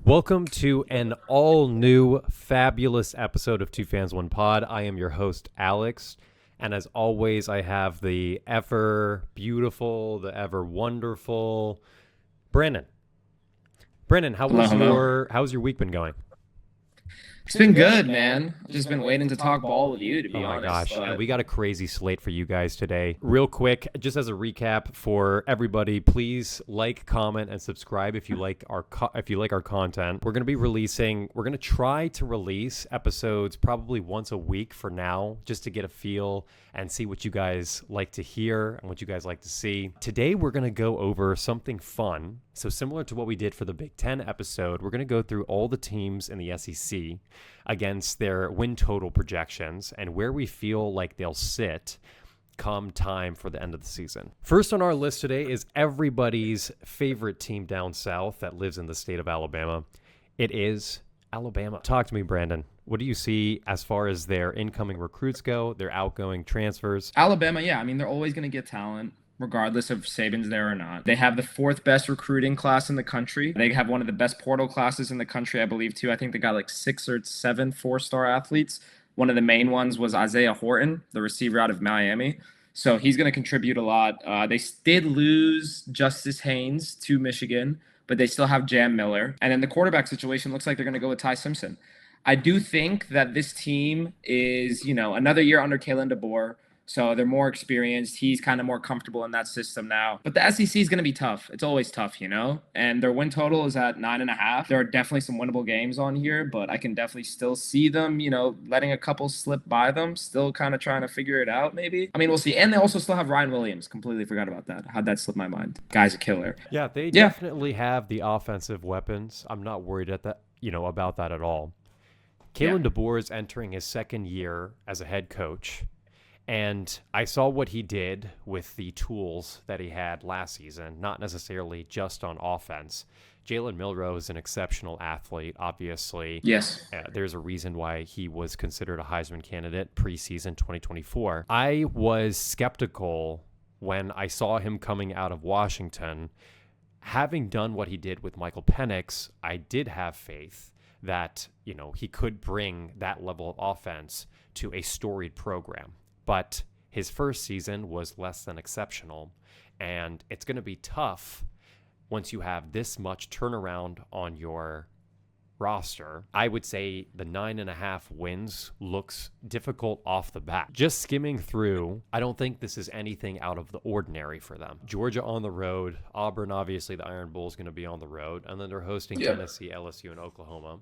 Welcome to an all-new, fabulous episode of Two Fans, One Pod. I am your host, Alex, and as always, I have the ever beautiful, the ever wonderful Brandon. Brandon, how's your week been going? It's been good, man. I've just been waiting to talk ball with you, to be Oh my honest. gosh, and we got a crazy slate for you guys today. Real quick, just as a recap for everybody, please like, comment, and subscribe if you like our content. We're going to try to release episodes probably once a week for now, just to get a feel and see what you guys like to hear and what you guys like to see. Today we're going to go over something fun. So similar to what we did for the Big Ten episode, we're going to go through all the teams in the SEC against their win total projections and where we feel like they'll sit come time for the end of the season. First on our list today is everybody's favorite team down south that lives in the state of Alabama. It is Alabama. Talk to me, Brandon. What do you see as far as their incoming recruits go, their outgoing transfers? Alabama, yeah. I mean, they're always going to get talent, regardless of Saban's there or not. They have the fourth best recruiting class in the country. They have one of the best portal classes in the country, I believe, too. I think they got like 6 or 7 4-star athletes. One of the main ones was Isaiah Horton, the receiver out of Miami. So he's going to contribute a lot. They did lose Justice Haynes to Michigan, but they still have Jam Miller. And then the quarterback situation looks like they're going to go with Ty Simpson. I do think that this team is, another year under Kalen DeBoer. So they're more experienced. He's kind of more comfortable in that system now. But the SEC is going to be tough. It's always tough, And their win total is at 9.5. There are definitely some winnable games on here, but I can definitely still see them, letting a couple slip by them, still kind of trying to figure it out maybe. I mean, we'll see. And they also still have Ryan Williams. Completely forgot about that. How'd that slip my mind? Guy's a killer. Yeah, they definitely have the offensive weapons. I'm not worried about that at all. Kalen DeBoer is entering his second year as a head coach. And I saw what he did with the tools that he had last season, not necessarily just on offense. Jalen Milroe is an exceptional athlete, obviously. Yes. There's a reason why he was considered a Heisman candidate preseason 2024. I was skeptical when I saw him coming out of Washington. Having done what he did with Michael Penix, I did have faith that, he could bring that level of offense to a storied program. But his first season was less than exceptional, and it's going to be tough once you have this much turnaround on your roster. I would say the 9.5 wins looks difficult off the bat. Just skimming through, I don't think this is anything out of the ordinary for them. Georgia on the road, Auburn, obviously the Iron Bowl is going to be on the road, and then they're hosting Tennessee, LSU, and Oklahoma.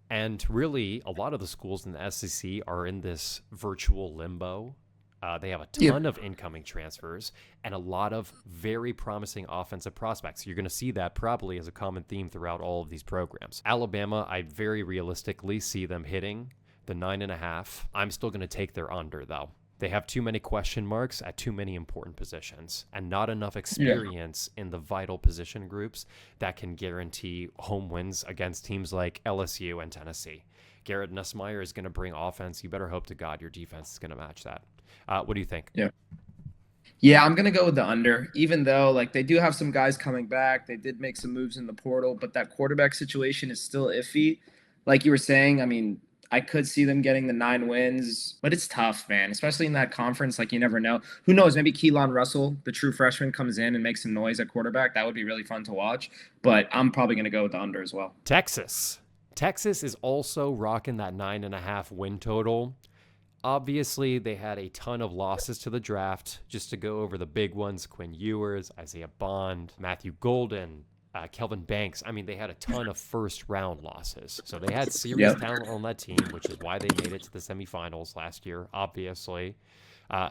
And really, a lot of the schools in the SEC are in this virtual limbo. They have a ton of incoming transfers and a lot of very promising offensive prospects. You're going to see that probably as a common theme throughout all of these programs. Alabama, I very realistically see them hitting the 9.5. I'm still going to take their under, though. They have too many question marks at too many important positions and not enough experience in the vital position groups that can guarantee home wins against teams like LSU and Tennessee. Garrett Nussmeier is going to bring offense. You better hope to God your defense is going to match that. What do you think? Yeah, I'm going to go with the under, even though they do have some guys coming back. They did make some moves in the portal, but that quarterback situation is still iffy. Like you were saying, I mean, I could see them getting the 9 wins, but it's tough, man, especially in that conference. You never know. Who knows? Maybe Keelan Russell, the true freshman, comes in and makes some noise at quarterback. That would be really fun to watch, but I'm probably going to go with the under as well. Texas is also rocking that 9.5 win total. Obviously, they had a ton of losses to the draft. Just to go over the big ones, Quinn Ewers, Isaiah Bond, Matthew Golden, Kelvin Banks. I mean, they had a ton of first-round losses. So they had serious talent on that team, which is why they made it to the semifinals last year, obviously.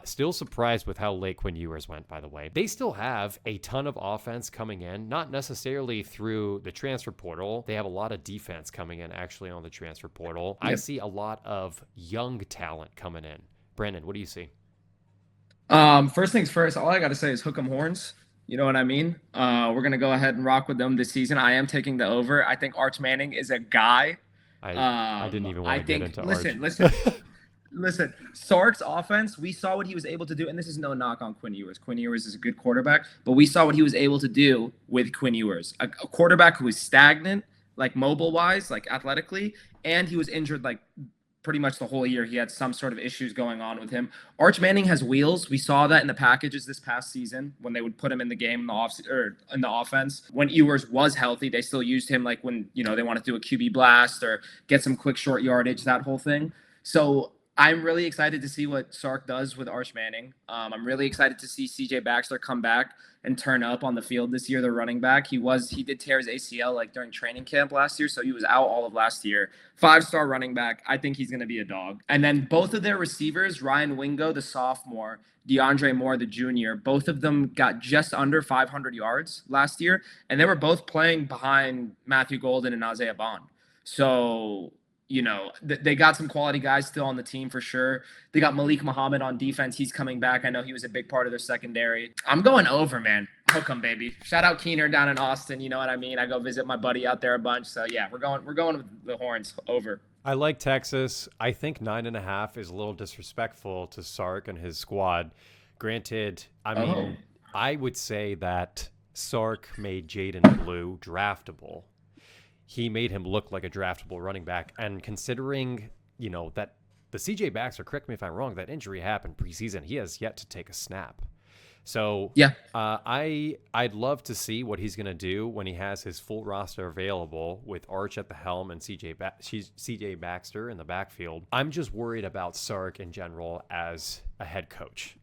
Still surprised with how late Quinn Ewers went, by the way. They still have a ton of offense coming in, not necessarily through the transfer portal. They have a lot of defense coming in actually on the transfer portal. I see a lot of young talent coming in. Brandon, what do you see? First things first, all I got to say is hook 'em horns. You know what I mean? We're going to go ahead and rock with them this season. I am taking the over. I think Arch Manning is a guy. I didn't even want to get into Arch. Listen, Sark's offense, we saw what he was able to do, and this is no knock on Quinn Ewers. Quinn Ewers is a good quarterback, but we saw what he was able to do with Quinn Ewers, a quarterback who is stagnant, like mobile wise, like athletically, and he was injured like pretty much the whole year. He had some sort of issues going on with him. Arch Manning has wheels. We saw that in the packages this past season when they would put him in the game in the off or in the offense. When Ewers was healthy, they still used him like when they want to do a QB blast or get some quick short yardage, that whole thing. So I'm really excited to see what Sark does with Arch Manning. I'm really excited to see CJ Baxter come back and turn up on the field this year. The running back, he did tear his ACL like during training camp last year, so he was out all of last year. 5-star running back. I think he's going to be a dog. And then both of their receivers, Ryan Wingo, the sophomore, DeAndre Moore, the junior, both of them got just under 500 yards last year, and they were both playing behind Matthew Golden and Isaiah Bond. So they got some quality guys still on the team for sure. They got Malik Muhammad on defense. He's coming back. I know he was a big part of their secondary. I'm going over, man. Hook 'em, baby. Shout out Keener down in Austin. You know what I mean? I go visit my buddy out there a bunch. So yeah, we're going with the Horns over. I like Texas. I think 9.5 is a little disrespectful to Sark and his squad. Granted, I mean, I would say that Sark made Jaden Blue draftable. He made him look like a draftable running back. And considering, that the CJ Baxter, correct me if I'm wrong, that injury happened preseason. He has yet to take a snap. So yeah, I'd love to see what he's going to do when he has his full roster available with Arch at the helm and CJ Baxter in the backfield. I'm just worried about Sark in general as a head coach.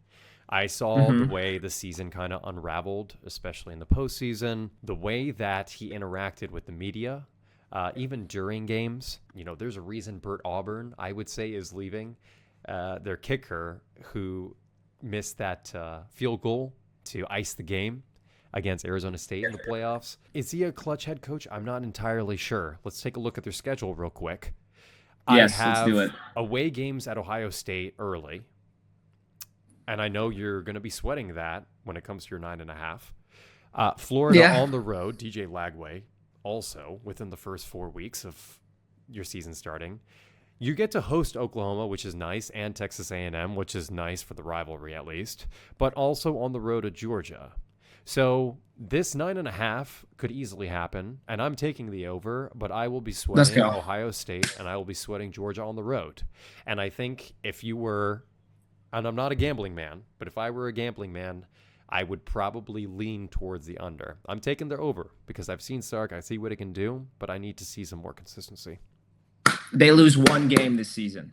I saw the way the season kind of unraveled, especially in the postseason, the way that he interacted with the media, even during games. There's a reason Bert Auburn, I would say, is leaving. Their kicker, who missed that field goal to ice the game against Arizona State in the playoffs. Is he a clutch head coach? I'm not entirely sure. Let's take a look at their schedule real quick. Yes, I have let's do it. Away games at Ohio State early. And I know you're going to be sweating that when it comes to your 9.5. Florida on the road, DJ Lagway, also within the first 4 weeks of your season starting. You get to host Oklahoma, which is nice, and Texas A&M, which is nice for the rivalry at least, but also on the road at Georgia. So this 9.5 could easily happen, and I'm taking the over, but I will be sweating Ohio State, and I will be sweating Georgia on the road. And I think if you were... And I'm not a gambling man, but if I were a gambling man, I would probably lean towards the under. I'm taking the over because I've seen Sark. I see what it can do, but I need to see some more consistency. They lose one game this season.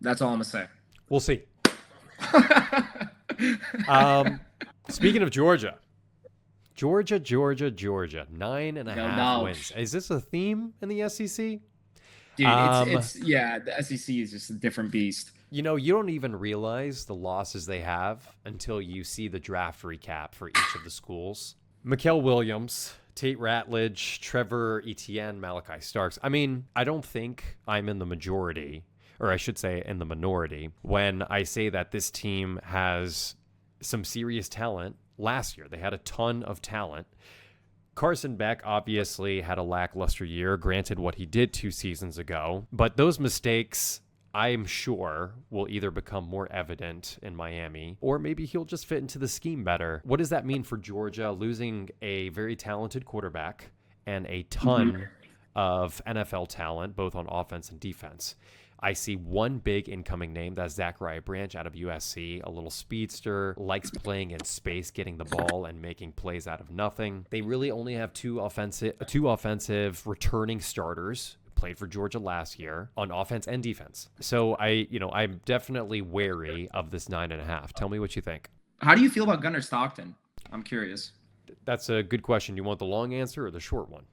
That's all I'm going to say. We'll see. Speaking of Georgia. Georgia. 9.5 wins. Is this a theme in the SEC? Dude, the SEC is just a different beast. You don't even realize the losses they have until you see the draft recap for each of the schools. Mikael Williams, Tate Ratledge, Trevor Etienne, Malachi Starks. I mean, I don't think I'm in the majority, or I should say in the minority, when I say that this team has some serious talent. Last year, they had a ton of talent. Carson Beck obviously had a lackluster year, granted what he did 2 seasons ago, but those mistakes, I'm sure, will either become more evident in Miami, or maybe he'll just fit into the scheme better. What does that mean for Georgia, losing a very talented quarterback and a ton of NFL talent, both on offense and defense? I see one big incoming name, that's Zachariah Branch out of USC, a little speedster, likes playing in space, getting the ball and making plays out of nothing. They really only have two offensive returning starters, played for Georgia last year on offense and defense. So I'm definitely wary of this 9.5. Tell me what you think. How do you feel about Gunnar Stockton? I'm curious. That's a good question. You want the long answer or the short one?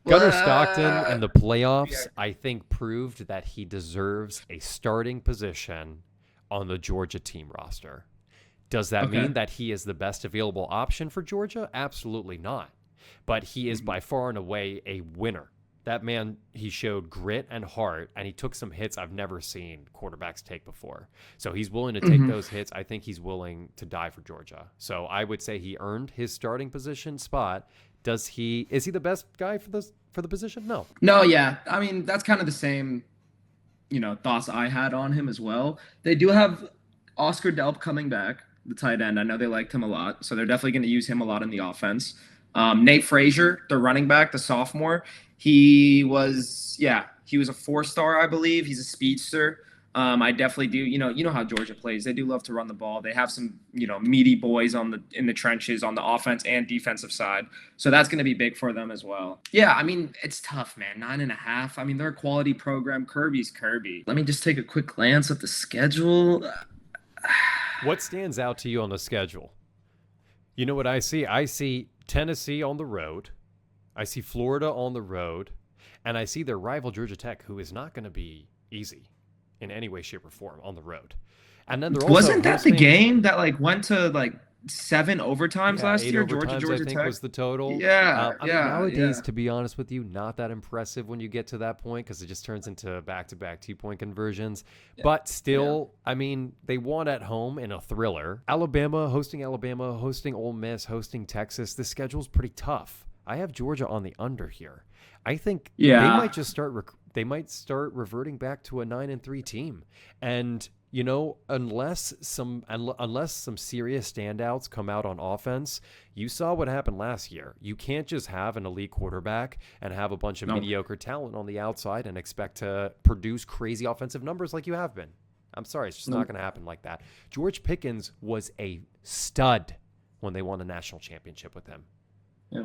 Gunnar Stockton in the playoffs, I think, proved that he deserves a starting position on the Georgia team roster. Does that mean that he is the best available option for Georgia? Absolutely not. But he is by far and away a winner. That man, he showed grit and heart, and he took some hits I've never seen quarterbacks take before. So he's willing to take those hits. I think he's willing to die for Georgia. So I would say he earned his starting position spot. Is he the best guy for the position? No. No, yeah. I mean, that's kind of the same, thoughts I had on him as well. They do have Oscar Delp coming back, the tight end. I know they liked him a lot, so they're definitely going to use him a lot in the offense. Nate Frazier, the running back, the sophomore, He was a 4-star, I believe. He's a speedster. I definitely do. You know how Georgia plays. They do love to run the ball. They have some, meaty boys in the trenches on the offense and defensive side. So that's going to be big for them as well. Yeah, I mean, it's tough, man. 9.5. I mean, they're a quality program. Kirby's Kirby. Let me just take a quick glance at the schedule. What stands out to you on the schedule? You know what I see? I see Tennessee on the road. I see Florida on the road. And I see their rival Georgia Tech, who is not going to be easy in any way, shape, or form on the road. And then they're also Wasn't that the game that went to 7 overtimes last 8 year? overtimes, Georgia I think Tech was the total. Yeah, I mean, nowadays, to be honest with you, not that impressive when you get to that point because it just turns into back-to-back 2-point conversions. Yeah. But still, I mean, they won at home in a thriller. Alabama, hosting Ole Miss, hosting Texas. The schedule's pretty tough. I have Georgia on the under here. I think they might just start reverting back to a 9-3 team. And unless some serious standouts come out on offense, you saw what happened last year. You can't just have an elite quarterback and have a bunch of mediocre talent on the outside and expect to produce crazy offensive numbers like you have been. I'm sorry, it's just not going to happen like that. George Pickens was a stud when they won a national championship with him. Yeah.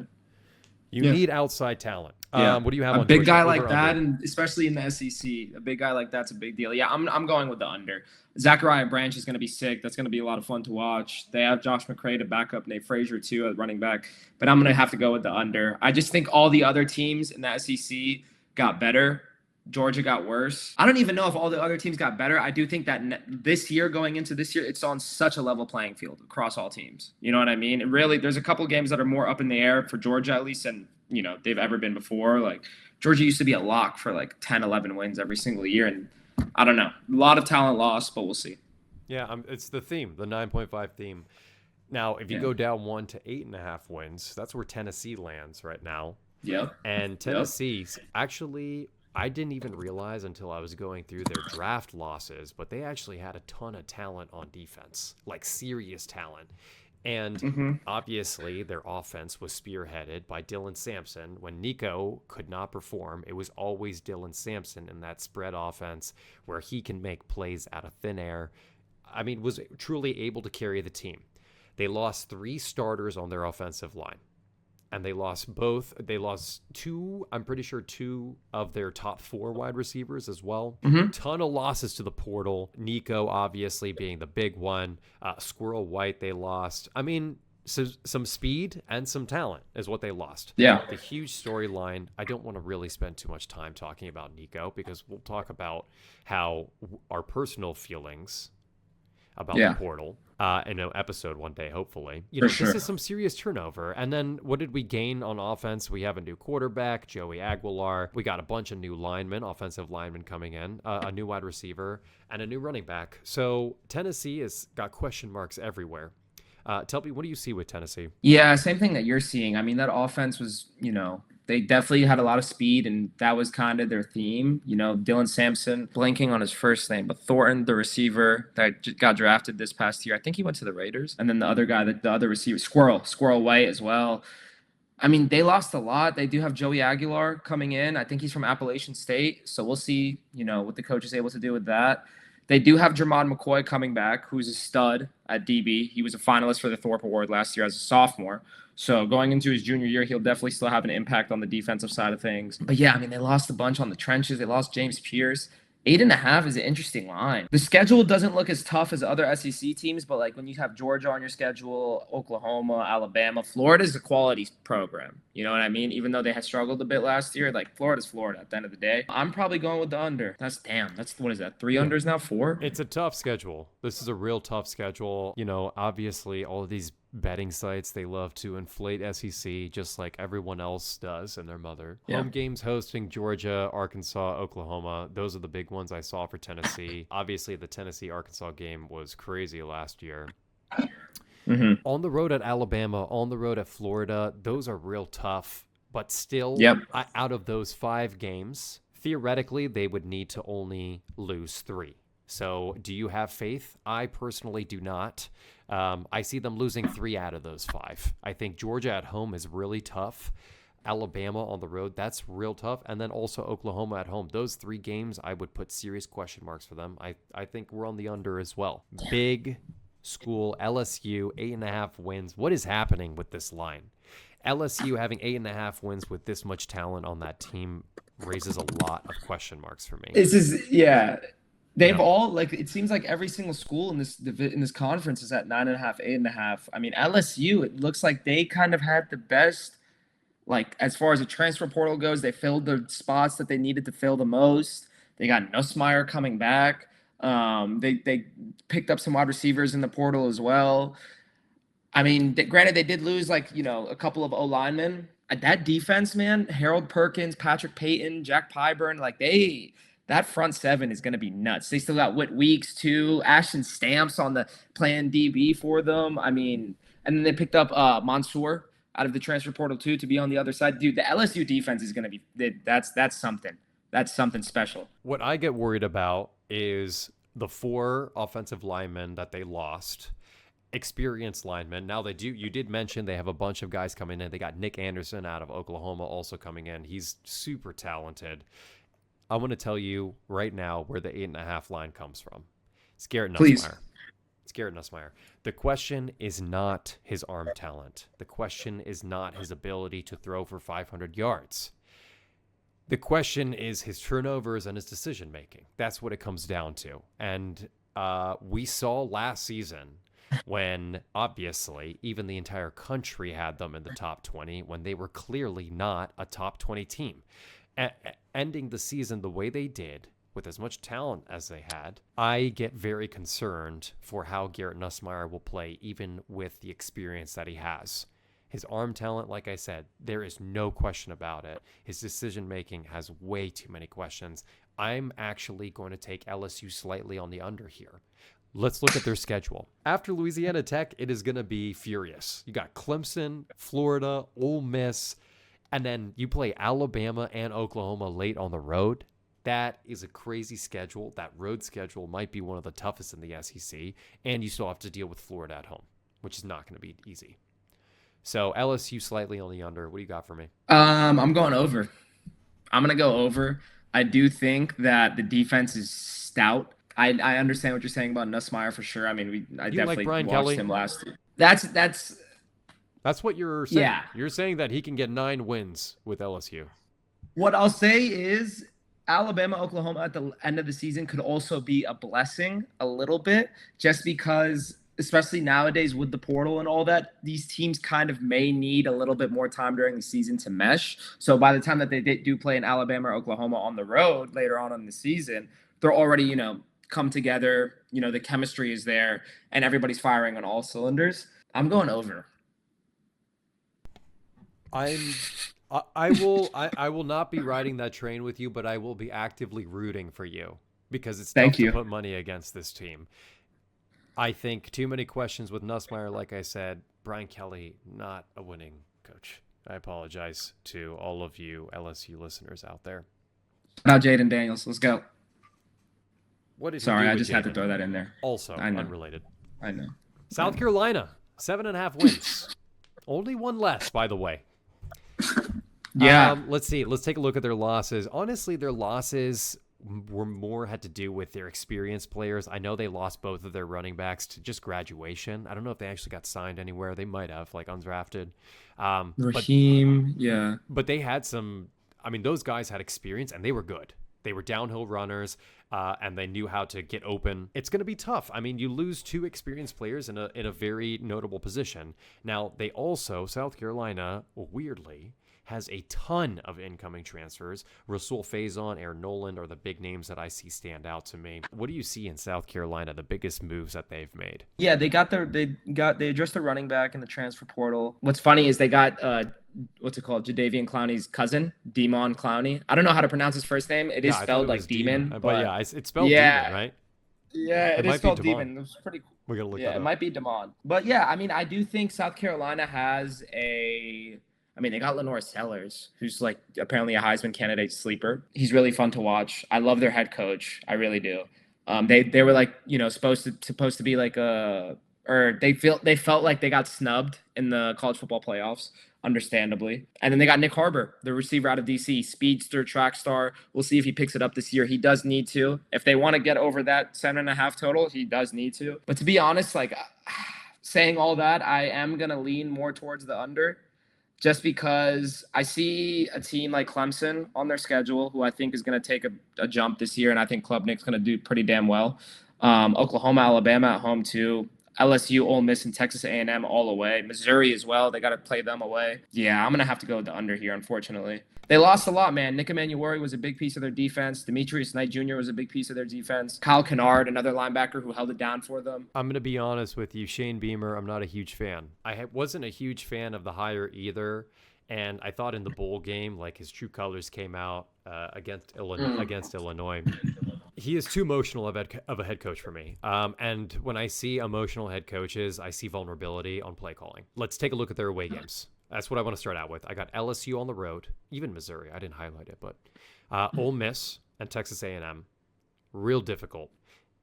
You need outside talent. Yeah. What do you have a on big Georgia? guy like that, and especially in the SEC, a big guy like that's a big deal. Yeah, I'm going with the under. Zachariah Branch is going to be sick. That's going to be a lot of fun to watch. They have Josh McCray to back up Nate Frazier too at running back, but I'm going to have to go with the under. I just think all the other teams in the SEC got better. Georgia got worse. I don't even know if all the other teams got better. I do think that this year, going into this year, it's on such a level playing field across all teams. You know what I mean? And really, there's a couple games that are more up in the air for Georgia, at least, than they've ever been before. Like Georgia used to be a lock for 10, 11 wins every single year, and I don't know. A lot of talent lost, but we'll see. Yeah, it's the theme, the 9.5 theme. Now, if you go down 1 to 8.5 wins, that's where Tennessee lands right now. Yep. And Tennessee's actually, I didn't even realize until I was going through their draft losses, but they actually had a ton of talent on defense, like serious talent. And obviously their offense was spearheaded by Dylan Sampson. When Nico could not perform, it was always Dylan Sampson in that spread offense where he can make plays out of thin air. I mean, was truly able to carry the team. They lost 3 starters on their offensive line. And they lost two, I'm pretty sure 2 of their top 4 wide receivers as well. Ton of losses to the portal. Nico, obviously, being the big one. Squirrel White, they lost. I mean, so some speed and some talent is what they lost. Yeah. The huge storyline. I don't want to really spend too much time talking about Nico because we'll talk about how our personal feelings about the portal in an episode one day, hopefully. This is some serious turnover. And then what did we gain on offense? We have a new quarterback, Joey Aguilar. We got a bunch of new linemen, offensive linemen coming in, a new wide receiver, and a new running back. So Tennessee has got question marks everywhere. Tell me, what do you see with Tennessee? Yeah, same thing that you're seeing. I mean, that offense was, they definitely had a lot of speed, and that was kind of their theme. Dylan Sampson, blanking on his first name, but Thornton, the receiver that got drafted this past year. I think he went to the Raiders. And then the other guy, the other receiver, Squirrel White as well. I mean, they lost a lot. They do have Joey Aguilar coming in. I think he's from Appalachian State. So we'll see, what the coach is able to do with that. They do have Jermod McCoy coming back, who's a stud at DB. He was a finalist for the Thorpe Award last year as a sophomore. So going into his junior year, he'll definitely still have an impact on the defensive side of things. But yeah, I mean, they lost a bunch on the trenches. They lost James Pierce. 8.5 is an interesting line. The schedule doesn't look as tough as other SEC teams, but when you have Georgia on your schedule, Oklahoma, Alabama, Florida's a quality program. You know what I mean? Even though they had struggled a bit last year, Florida's Florida at the end of the day. I'm probably going with the under. That's what is that? 3 unders now? 4? It's a tough schedule. This is a real tough schedule. Obviously all of these betting sites, they love to inflate SEC just like everyone else does and their mother. Yeah. Home games hosting Georgia, Arkansas, Oklahoma. Those are the big ones I saw for Tennessee. Obviously, the Tennessee-Arkansas game was crazy last year. On the road at Alabama, on the road at Florida, those are real tough. But still, out of those 5 games, theoretically, they would need to only lose 3. So do you have faith? I personally do not. I see them losing 3 out of those 5. I think Georgia at home is really tough. Alabama on the road, that's real tough. And then also Oklahoma at home. Those 3 games, I would put serious question marks for them. I think we're on the under as well. Big school, LSU, 8.5 wins. What is happening with this line? LSU having 8.5 wins with this much talent on that team raises a lot of question marks for me. This is, yeah. They've Yeah. all, like, it seems like every single school in this conference is at 9.5, 8.5. I mean, LSU, it looks like they kind of had the best, like, as far as the transfer portal goes, they filled the spots that they needed to fill the most. They got Nussmeier coming back. They picked up some wide receivers in the portal as well. I mean, granted, they did lose, like, a couple of O linemen. That defense, man, Harold Perkins, Patrick Payton, Jack Pyburn, like, that front seven is going to be nuts. They still got Whit Weeks too. Ashton Stamps on the playing DB for them. I mean, and then they picked up Mansour out of the transfer portal too to be on the other side. Dude, the LSU defense is going to be that's something. That's something special. What I get worried about is the 4 offensive linemen that they lost, experienced linemen. Now you did mention they have a bunch of guys coming in. They got Nick Anderson out of Oklahoma also coming in. He's super talented. I want to tell you right now where the 8.5 line comes from. It's Garrett Nussmeier. Please. It's Garrett Nussmeier. The question is not his arm talent. The question is not his ability to throw for 500 yards. The question is his turnovers and his decision making. That's what it comes down to. And we saw last season when obviously even the entire country had them in the top 20 when they were clearly not a top 20 team. Ending the season the way they did with as much talent as they had, I get very concerned for how Garrett Nussmeier will play even with the experience that he has. His arm talent, like I said, there is no question about it. His decision-making has way too many questions. I'm actually going to take LSU slightly on the under here. Let's look at their schedule. After Louisiana Tech, it is going to be furious. You got Clemson, Florida, Ole Miss, and then you play Alabama and Oklahoma late on the road. That is a crazy schedule. That road schedule might be one of the toughest in the SEC, and you still have to deal with Florida at home, which is not going to be easy. So LSU slightly on the under. What do you got for me? I'm going over. I'm going to go over. I do think that the defense is stout. I understand what you're saying about Nussmeier for sure. I mean, I definitely Brian watched Kelly? him last year. That's what you're saying. Yeah. You're saying that he can get 9 wins with LSU. What I'll say is Alabama, Oklahoma at the end of the season could also be a blessing a little bit, just because, especially nowadays with the portal and all that, these teams kind of may need a little bit more time during the season to mesh. So by the time that they do play in Alabama or Oklahoma on the road later on in the season, they're already, come together. The chemistry is there and everybody's firing on all cylinders. I'm going over. I will not be riding that train with you, but I will be actively rooting for you because it's tough to put money against this team. I think too many questions with Nussmeier. Like I said, Brian Kelly, not a winning coach. I apologize to all of you LSU listeners out there. Now, Jaden Daniels, let's go. What did Sorry, he do I with just Jaden? had to throw that in there. Also, unrelated. I know. South Carolina, 7.5 wins. Only one less, by the way. Yeah. Let's see. Let's take a look at their losses. Honestly, their losses had to do with their experienced players. I know they lost both of their running backs to just graduation. I don't know if they actually got signed anywhere. They might have, like undrafted. Raheem, yeah. But they had some. I mean, those guys had experience and they were good. They were downhill runners, and they knew how to get open. It's going to be tough. I mean, you lose 2 experienced players in a very notable position. Now, they also, South Carolina, weirdly, has a ton of incoming transfers. Rasul Faison, Aaron Noland are the big names that I see stand out to me. What do you see in South Carolina, the biggest moves that they've made? Yeah, they addressed the running back in the transfer portal. What's funny is they got Jadeveon Clowney's cousin, Demon Clowney. I don't know how to pronounce his first name. It is spelled like Demon, but yeah, it's spelled Demon, right? Yeah, it is spelled Demon. It was pretty cool. We gotta look that up. Yeah, it might be Demon. But yeah, I mean, I do think South Carolina has they got Lenore Sellers, who's like apparently a Heisman candidate sleeper. He's really fun to watch. I love their head coach. I really do. They were like, supposed to be like a or they felt like they got snubbed in the college football playoffs, understandably. And then they got Nick Harbor, the receiver out of DC, speedster, track star. We'll see if he picks it up this year. He does need to. If they want to get over that 7.5 total, he does need to. But to be honest, like saying all that, I am gonna lean more towards the under, just because I see a team like Clemson on their schedule, who I think is going to take a jump this year, and I think Klubnik's going to do pretty damn well. Oklahoma, Alabama at home too. LSU, Ole Miss, and Texas A&M all away. Missouri as well. They got to play them away. Yeah, I'm going to have to go with the under here, unfortunately. They lost a lot, man. Nick Emmanwori was a big piece of their defense. Demetrius Knight Jr. was a big piece of their defense. Kyle Kennard, another linebacker who held it down for them. I'm going to be honest with you. Shane Beamer, I'm not a huge fan. Wasn't a huge fan of the hire either. And I thought in the bowl game, like his true colors came out against Illinois. He is too emotional of a head coach for me. And when I see emotional head coaches, I see vulnerability on play calling. Let's take a look at their away games. That's what I want to start out with. I got LSU on the road, even Missouri. I didn't highlight it, but Ole Miss and Texas A&M, real difficult.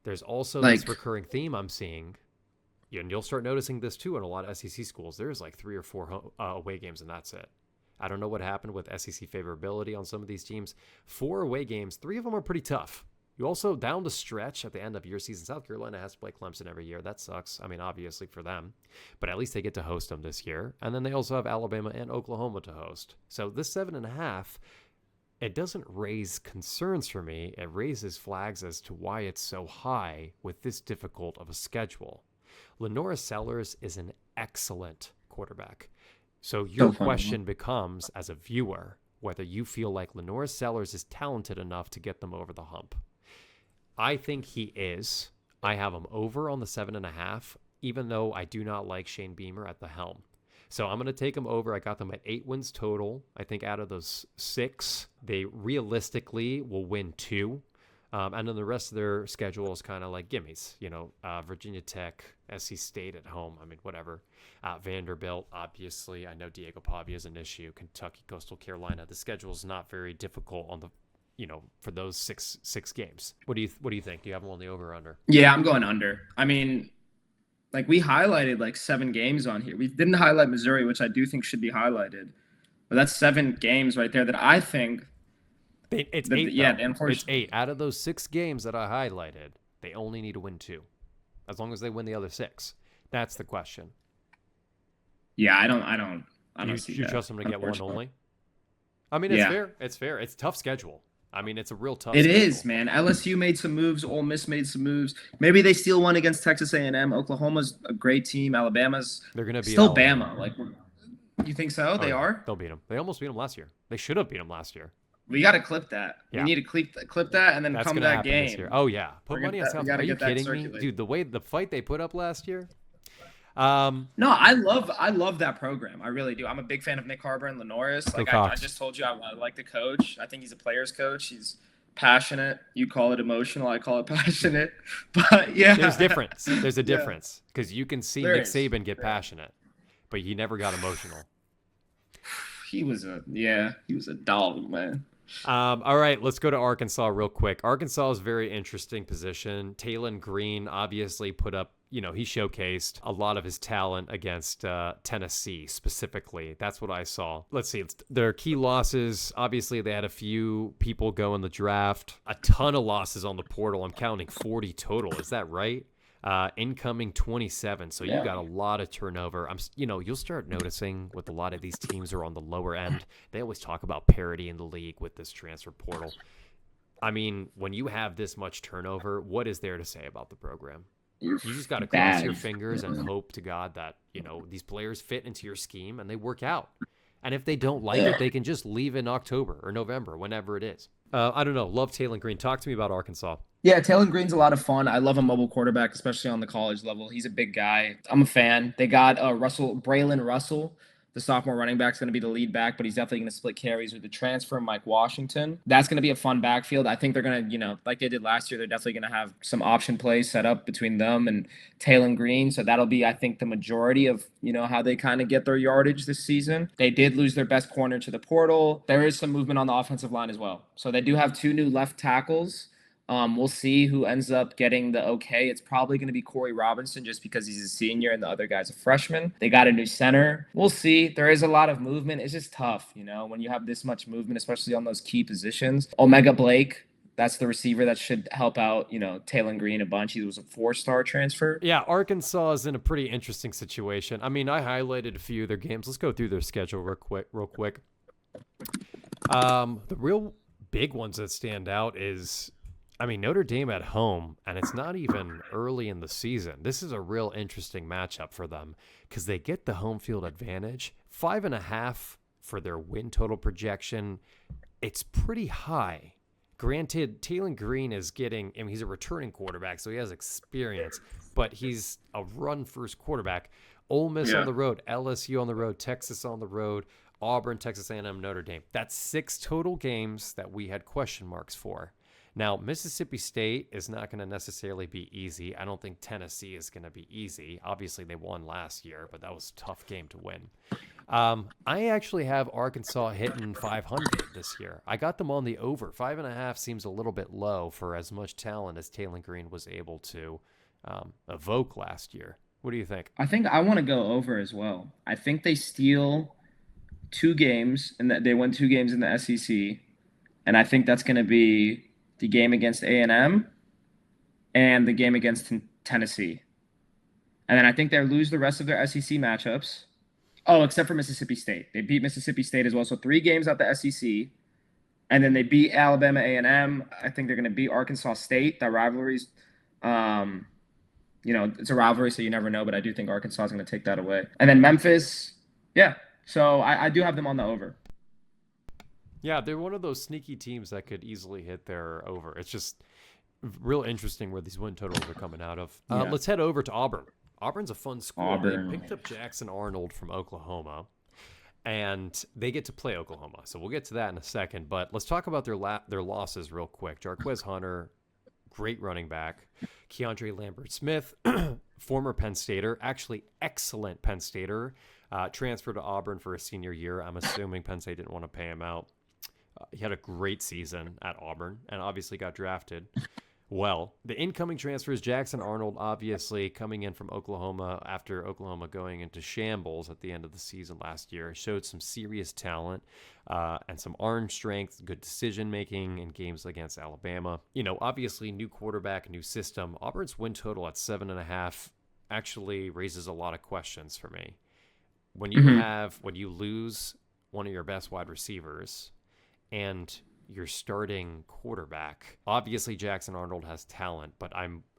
There's also this recurring theme I'm seeing, and you'll start noticing this too in a lot of SEC schools. There's like 3 or 4 away games, and that's it. I don't know what happened with SEC favorability on some of these teams. 4 away games, 3 of them are pretty tough. You also, down the stretch at the end of your season, South Carolina has to play Clemson every year. That sucks. I mean, obviously for them, but at least they get to host them this year. And then they also have Alabama and Oklahoma to host. So this 7.5, it doesn't raise concerns for me. It raises flags as to why it's so high with this difficult of a schedule. Lenora Sellers is an excellent quarterback. So your question becomes, as a viewer, whether you feel like Lenora Sellers is talented enough to get them over the hump. I think he is. I have him over on the 7.5, even though I do not like Shane Beamer at the helm. So I'm going to take him over. I got them at 8 wins total. I think out of those 6, they realistically will win 2. And then the rest of their schedule is kind of like gimmies, Virginia Tech, SC State at home. I mean, whatever. Vanderbilt, obviously. I know Diego Pavia is an issue. Kentucky, Coastal Carolina. The schedule is not very difficult on the, for those six games. What do you think? Do you have them on the over or under? Yeah, I'm going under. I mean, like we highlighted like 7 games on here. We didn't highlight Missouri, which I do think should be highlighted. But that's 7 games right there that I think. It's 8. Yeah, it's 8. Out of those 6 games that I highlighted, they only need to win 2. As long as they win the other 6. That's the question. Yeah, I don't see that. You trust them to get 1 only? I mean, it's fair. It's fair. It's a tough schedule. I mean, it's a real tough schedule. It is, man. LSU made some moves. Ole Miss made some moves. Maybe they steal one against Texas A&M. Oklahoma's a great team. Alabama's they're going to be still Bama. Like, you think so? They are? They'll beat them. They almost beat them last year. They should have beat them last year. We got to clip that. Yeah. We need to clip that and then come to that game. This year. Oh, yeah. Put money on South. Are you kidding me? Dude, the fight they put up last year. No, I love that program. I really do. I'm a big fan of Nick Harbor and Lenoris. Like I just told you, I like the coach. I think he's a player's coach. He's passionate. You call it emotional. I call it passionate. But yeah, there's difference. There's a difference because you can see Nick Saban get passionate, but he never got emotional. He was a dog, man. All right, let's go to Arkansas real quick. Arkansas is a very interesting position. Talon Green obviously put up, he showcased a lot of his talent against Tennessee specifically. That's what I saw. Let's see. Their key losses, obviously they had a few people go in the draft. A ton of losses on the portal. I'm counting 40 total. Is that right? Incoming 27. So you got a lot of turnover. You'll start noticing with a lot of these teams are on the lower end. They always talk about parity in the league with this transfer portal. I mean, when you have this much turnover, what is there to say about the program? You just got to cross your fingers and hope to God that, these players fit into your scheme and they work out. And if they don't like it, they can just leave in October or November, whenever it is. I don't know. Love Talon Green. Talk to me about Arkansas. Yeah, Talon Green's a lot of fun. I love a mobile quarterback, especially on the college level. He's a big guy. I'm a fan. They got Braylon Russell, the sophomore running back, is going to be the lead back, but he's definitely going to split carries with the transfer, Mike Washington. That's going to be a fun backfield. I think they're going to, like they did last year, they're definitely going to have some option plays set up between them and Talon Green. So that'll be, I think, the majority of, how they kind of get their yardage this season. They did lose their best corner to the portal. There is some movement on the offensive line as well. So they do have 2 new left tackles. We'll see who ends up getting the okay. It's probably going to be Corey Robinson just because he's a senior and the other guy's a freshman. They got a new center. We'll see. There is a lot of movement. It's just tough, when you have this much movement, especially on those key positions. Omega Blake, that's the receiver that should help out, Taylon Green a bunch. He was a 4-star transfer. Yeah, Arkansas is in a pretty interesting situation. I mean, I highlighted a few of their games. Let's go through their schedule real quick. The real big ones that stand out is, Notre Dame at home, and it's not even early in the season. This is a real interesting matchup for them because they get the home field advantage. 5.5 for their win total projection. It's pretty high. Granted, Taylon Green is getting, he's a returning quarterback, so he has experience, but he's a run-first quarterback. Ole Miss on the road, LSU on the road, Texas on the road, Auburn, Texas A&M, Notre Dame. That's 6 total games that we had question marks for. Now, Mississippi State is not going to necessarily be easy. I don't think Tennessee is going to be easy. Obviously, they won last year, but that was a tough game to win. I actually have Arkansas hitting 500 this year. I got them on the over. 5.5 seems a little bit low for as much talent as Taylon Green was able to evoke last year. What do you think? I think I want to go over as well. I think they steal 2 games and that they win 2 games in the SEC, and I think that's going to be the game against A&M and the game against Tennessee. And then I think they lose the rest of their SEC matchups. Oh, except for Mississippi State. They beat Mississippi State as well. So 3 games out the SEC. And then they beat Alabama A&M. I think they're going to beat Arkansas State. That rivalry's, it's a rivalry, so you never know. But I do think Arkansas is going to take that away. And then Memphis, yeah. So I do have them on the over. Yeah, they're one of those sneaky teams that could easily hit their over. It's just real interesting where these win totals are coming out of. Let's head over to Auburn. Auburn's a fun school. Auburn. They picked up Jackson Arnold from Oklahoma, and they get to play Oklahoma. So we'll get to that in a second. But let's talk about their losses real quick. Jarquez Hunter, great running back. Keandre Lambert-Smith, former Penn Stater, actually excellent Penn Stater, transferred to Auburn for his senior year. I'm assuming Penn State didn't want to pay him out. He had a great season at Auburn and obviously got drafted. Well, the incoming transfer is Jackson Arnold, obviously coming in from Oklahoma after Oklahoma going into shambles at the end of the season last year. Showed some serious talent and some arm strength, good decision-making in games against Alabama. Obviously, new quarterback, new system. Auburn's win total at 7.5 actually raises a lot of questions for me. When you lose one of your best wide receivers and your starting quarterback. Obviously, Jackson Arnold has talent, but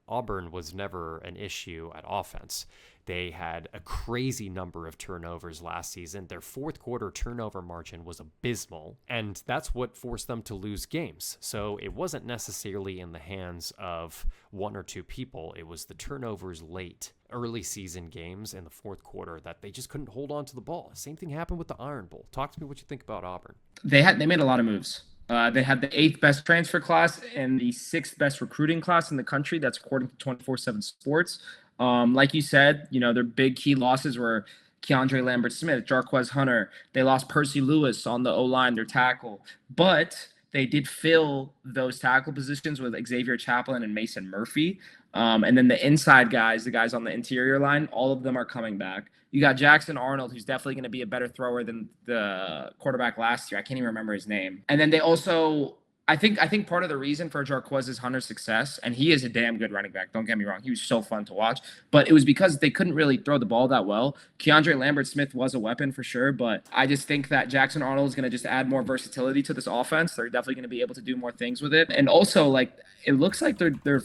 Auburn was never an issue at offense. They had a crazy number of turnovers last season. Their fourth quarter turnover margin was abysmal, and that's what forced them to lose games. So it wasn't necessarily in the hands of 1 or 2 people. It was the turnovers late, early season games in the fourth quarter that they just couldn't hold on to the ball. Same thing happened with the Iron Bowl. Talk to me what you think about Auburn. They made a lot of moves. They had the 8th best transfer class and the 6th best recruiting class in the country. That's according to 24/7 Sports. Like you said, their big key losses were Keandre Lambert-Smith, Jarquez Hunter. They lost Percy Lewis on the O-line, their tackle. But they did fill those tackle positions with Xavier Chaplin and Mason Murphy. And then the inside guys, the guys on the interior line, all of them are coming back. You got Jackson Arnold, who's definitely going to be a better thrower than the quarterback last year. I can't even remember his name. And then they also, I think part of the reason for Jarquez Hunter's success, and he is a damn good running back, don't get me wrong, he was so fun to watch, but it was because they couldn't really throw the ball that well. Keandre Lambert-Smith was a weapon for sure, but I just think that Jackson Arnold is going to just add more versatility to this offense. They're definitely going to be able to do more things with it. And also, it looks like they're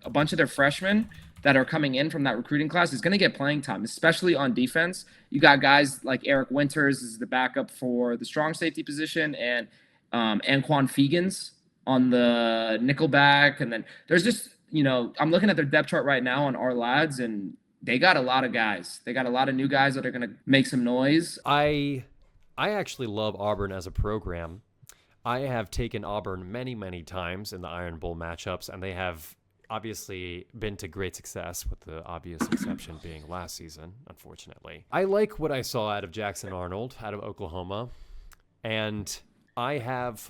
a bunch of their freshmen that are coming in from that recruiting class is going to get playing time, especially on defense. You got guys like Eric Winters is the backup for the strong safety position, and Anquan Fegans on the nickelback. And then there's just, I'm looking at their depth chart right now on our lads, and they got a lot of guys. They got a lot of new guys that are going to make some noise. I actually love Auburn as a program. I have taken Auburn many, many times in the Iron Bowl matchups, and they have obviously been to great success, with the obvious exception being last season, unfortunately. I like what I saw out of Jackson Arnold, out of Oklahoma, and I have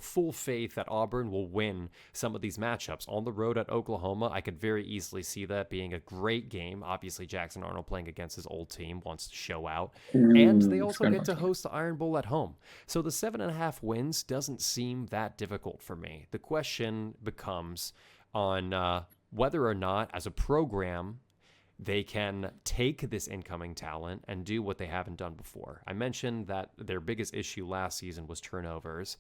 full faith that Auburn will win some of these matchups. On the road at Oklahoma, I could very easily see that being a great game. Obviously, Jackson Arnold playing against his old team wants to show out. And they also get to host the Iron Bowl at home. So the 7.5 wins doesn't seem that difficult for me. The question becomes on whether or not, as a program, they can take this incoming talent and do what they haven't done before. I mentioned that their biggest issue last season was turnovers.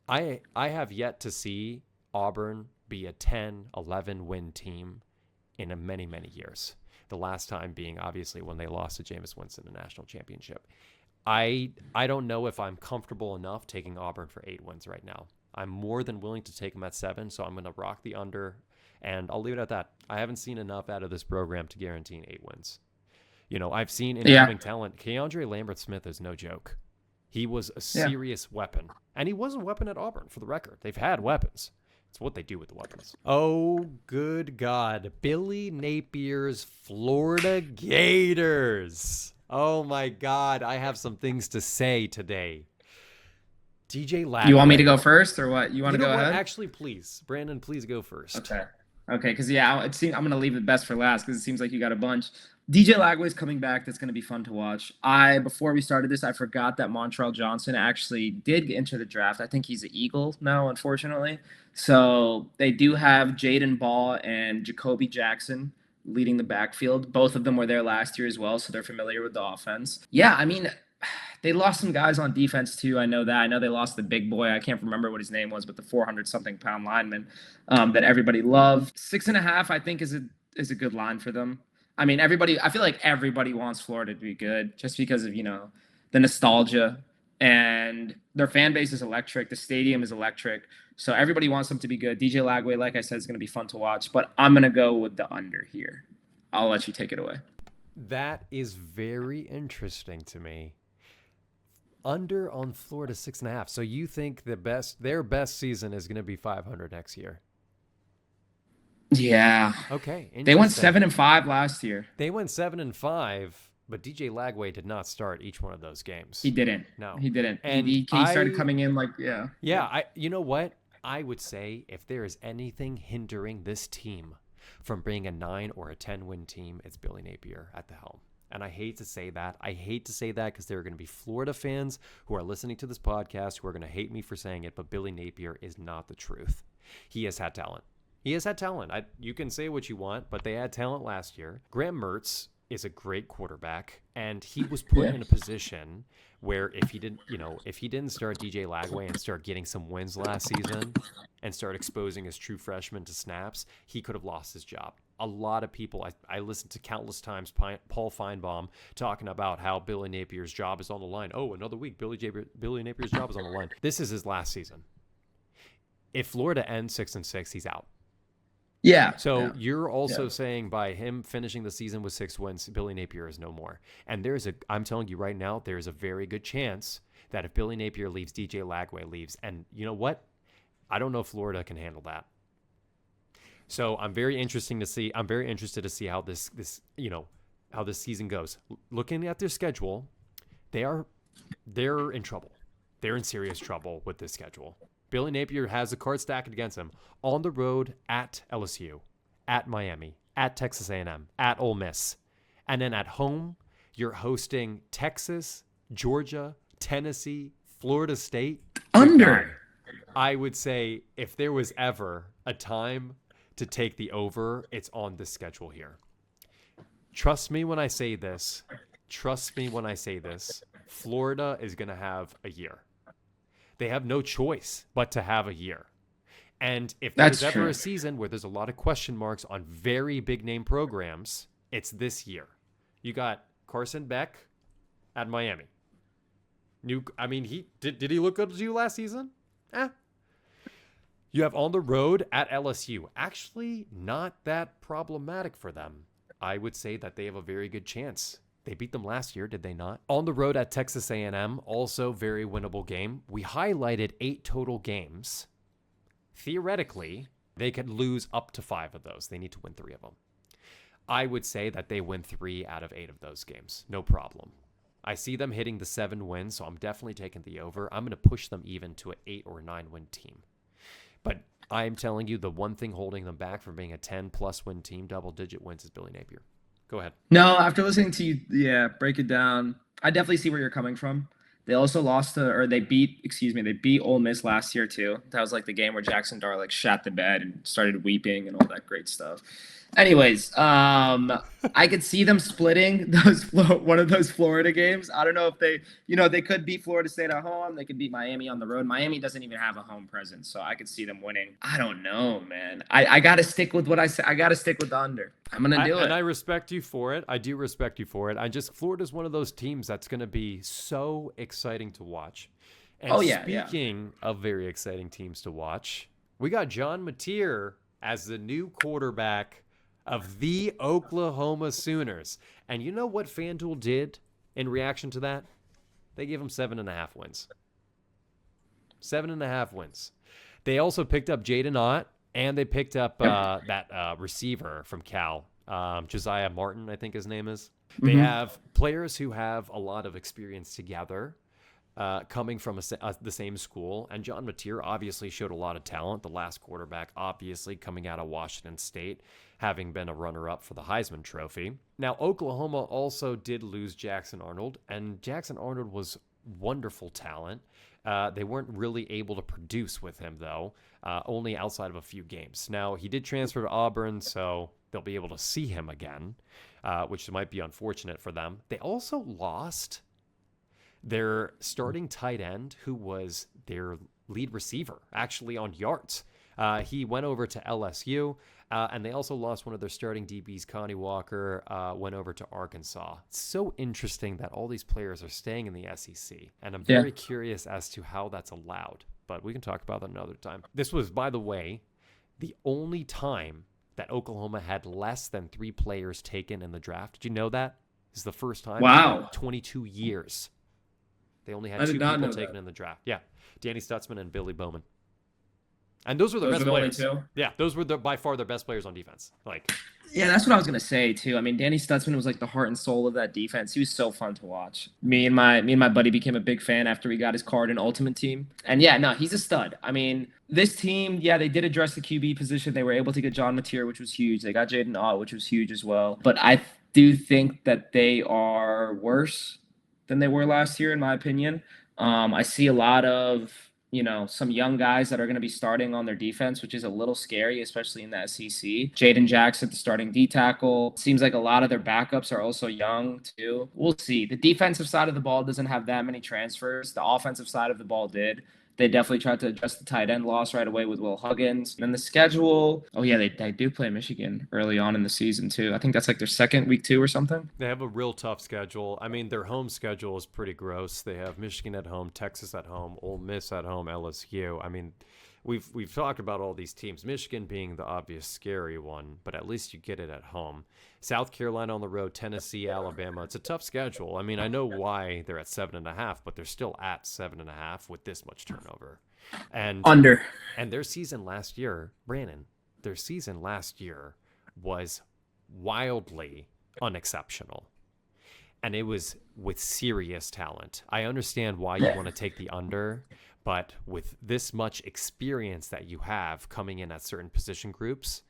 I have yet to see Auburn be a 10, 11 win team in many, many years. The last time being obviously when they lost to Jameis Winston in the national championship. I don't know if I'm comfortable enough taking Auburn for 8 wins right now. I'm more than willing to take them at 7, so I'm going to rock the under. And I'll leave it at that. I haven't seen enough out of this program to guarantee 8 wins. I've seen incoming talent. Keandre Lambert-Smith is no joke. He was a serious weapon. And he was a weapon at Auburn, for the record. They've had weapons. It's what they do with the weapons. Oh, good God. Billy Napier's Florida Gators. Oh, my God. I have some things to say today. DJ Lagway. You want me to go first or what? You want to go ahead? Actually, please. Brandon, please go first. Okay, because I'm going to leave the best for last because it seems like you got a bunch. DJ Lagway's coming back. That's going to be fun to watch. Before we started this, I forgot that Montrell Johnson actually did enter the draft. I think he's an Eagle now, unfortunately. So they do have Jaden Ball and Jacoby Jackson leading the backfield. Both of them were there last year as well, so they're familiar with the offense. Yeah, I mean, they lost some guys on defense too. I know that. I know they lost the big boy. I can't remember what his name was, but the 400-something pound lineman that everybody loved. 6.5, I think, is a good line for them. I mean, I feel like everybody wants Florida to be good just because of, the nostalgia, and their fan base is electric. The stadium is electric. So everybody wants them to be good. DJ Lagway, like I said, is going to be fun to watch, but I'm going to go with the under here. I'll let you take it away. That is very interesting to me. Under on Florida 6.5. So you think their best season is going to be 500 next year? Yeah. Okay. They went 7-5 last year. They went 7-5, but DJ Lagway did not start each one of those games. He didn't. No, he didn't. And he started coming in like Yeah. You know what? I would say if there is anything hindering this team from being a 9 or a 10 win team, it's Billy Napier at the helm. And I hate to say that. Because there are going to be Florida fans who are listening to this podcast who are going to hate me for saying it, but Billy Napier is not the truth. He has had talent. You can say what you want, but they had talent last year. Graham Mertz is a great quarterback, and he was put in a position where if he didn't start DJ Lagway and start getting some wins last season and start exposing his true freshman to snaps, he could have lost his job. A lot of people, I listened to countless times Paul Feinbaum talking about how Billy Napier's job is on the line. Oh, another week, Billy Napier's job is on the line. This is his last season. If Florida ends 6-6, he's out. Yeah. So you're also saying by him finishing the season with 6 wins, Billy Napier is no more. And I'm telling you right now, there's a very good chance that if Billy Napier leaves, DJ Lagway leaves. And you know what? I don't know if Florida can handle that. So I'm very interested to see how this season goes. Looking at their schedule, they're in trouble. They're in serious trouble with this schedule. Billy Napier has the card stacked against him. On the road at LSU, at Miami, at Texas A&M, at Ole Miss. And then at home, you're hosting Texas, Georgia, Tennessee, Florida State. Under. I would say if there was ever a time to take the over, it's on this schedule here. Trust me when I say this. Florida is going to have a year. They have no choice but to have a year. And if there's ever a season where there's a lot of question marks on very big name programs, it's this year. You got Carson Beck at Miami. Did he look good to you last season? You have on the road at LSU. Actually, not that problematic for them. I would say that they have a very good chance. They beat them last year, did they not? On the road at Texas A&M, also very winnable game. We highlighted 8 total games. Theoretically, they could lose up to 5 of those. They need to win 3 of them. I would say that they win 3 out of 8 of those games. No problem. I see them hitting the 7 wins, so I'm definitely taking the over. I'm going to push them even to an 8 or 9 win team. But I'm telling you, the one thing holding them back from being a 10-plus win team, double-digit wins, is Billy Napier. Go ahead. No, after listening to you, yeah, break it down. I definitely see where you're coming from. They also lost to, or they beat, excuse me, they beat Ole Miss last year too. That was like the game where Jackson Dart like shat the bed and started weeping and all that great stuff. Anyways, I could see them splitting one of those Florida games. I don't know if they could beat Florida State at home. They could beat Miami on the road. Miami doesn't even have a home presence, so I could see them winning. I don't know, man. I got to stick with what I said. I got to stick with the under. I'm gonna do it. And I respect you for it. I do respect you for it. Florida's one of those teams that's going to be so exciting to watch. And speaking of very exciting teams to watch, we got John Mateer as the new quarterback of the Oklahoma Sooners. And you know what FanDuel did in reaction to that? They gave him 7.5 wins. 7.5 wins. They also picked up Jaden Ott, and they picked up that receiver from Cal, Josiah Martin, I think his name is. They have players who have a lot of experience together, coming from the same school. And John Mateer obviously showed a lot of talent. The last quarterback, obviously, coming out of Washington State, having been a runner-up for the Heisman Trophy. Now, Oklahoma also did lose Jackson Arnold, and Jackson Arnold was wonderful talent. They weren't really able to produce with him, though, only outside of a few games. Now, he did transfer to Auburn, so they'll be able to see him again, which might be unfortunate for them. They also lost their starting tight end, who was their lead receiver, actually on yards. He went over to LSU, and they also lost one of their starting DBs, Connie Walker, went over to Arkansas. It's so interesting that all these players are staying in the SEC, and I'm very curious as to how that's allowed, but we can talk about that another time. This was, by the way, the only time that Oklahoma had less than 3 players taken in the draft. Did you know that? This is the first time in 22 years. They only had 2 people taken in the draft. Yeah, Danny Stutzman and Billy Bowman. And those were the best players. Yeah, those were by far their best players on defense. Yeah, that's what I was gonna say too. I mean, Danny Stutzman was like the heart and soul of that defense. He was so fun to watch. Me and my buddy became a big fan after he got his card in Ultimate Team. And yeah, no, he's a stud. I mean, this team, yeah, they did address the QB position. They were able to get John Mateer, which was huge. They got Jaden Ott, which was huge as well. But I do think that they are worse than they were last year, in my opinion. I see a lot of some young guys that are going to be starting on their defense, which is a little scary, especially in the SEC. Jaden Jackson, the starting D tackle. Seems like a lot of their backups are also young too. We'll see. The defensive side of the ball doesn't have that many transfers. The offensive side of the ball did. They definitely tried to address the tight end loss right away with Will Huggins. And then the schedule, they do play Michigan early on in the season too. I think that's like their second week 2 or something. They have a real tough schedule. I mean, their home schedule is pretty gross. They have Michigan at home, Texas at home, Ole Miss at home, LSU. I mean, we've talked about all these teams, Michigan being the obvious scary one, but at least you get it at home. South Carolina on the road, Tennessee, Alabama. It's a tough schedule. I mean, I know why they're at 7.5, but they're still at 7.5 with this much turnover. And under. And their season last year, Brandon, was wildly unexceptional. And it was with serious talent. I understand why you want to take the under, but with this much experience that you have coming in at certain position groups,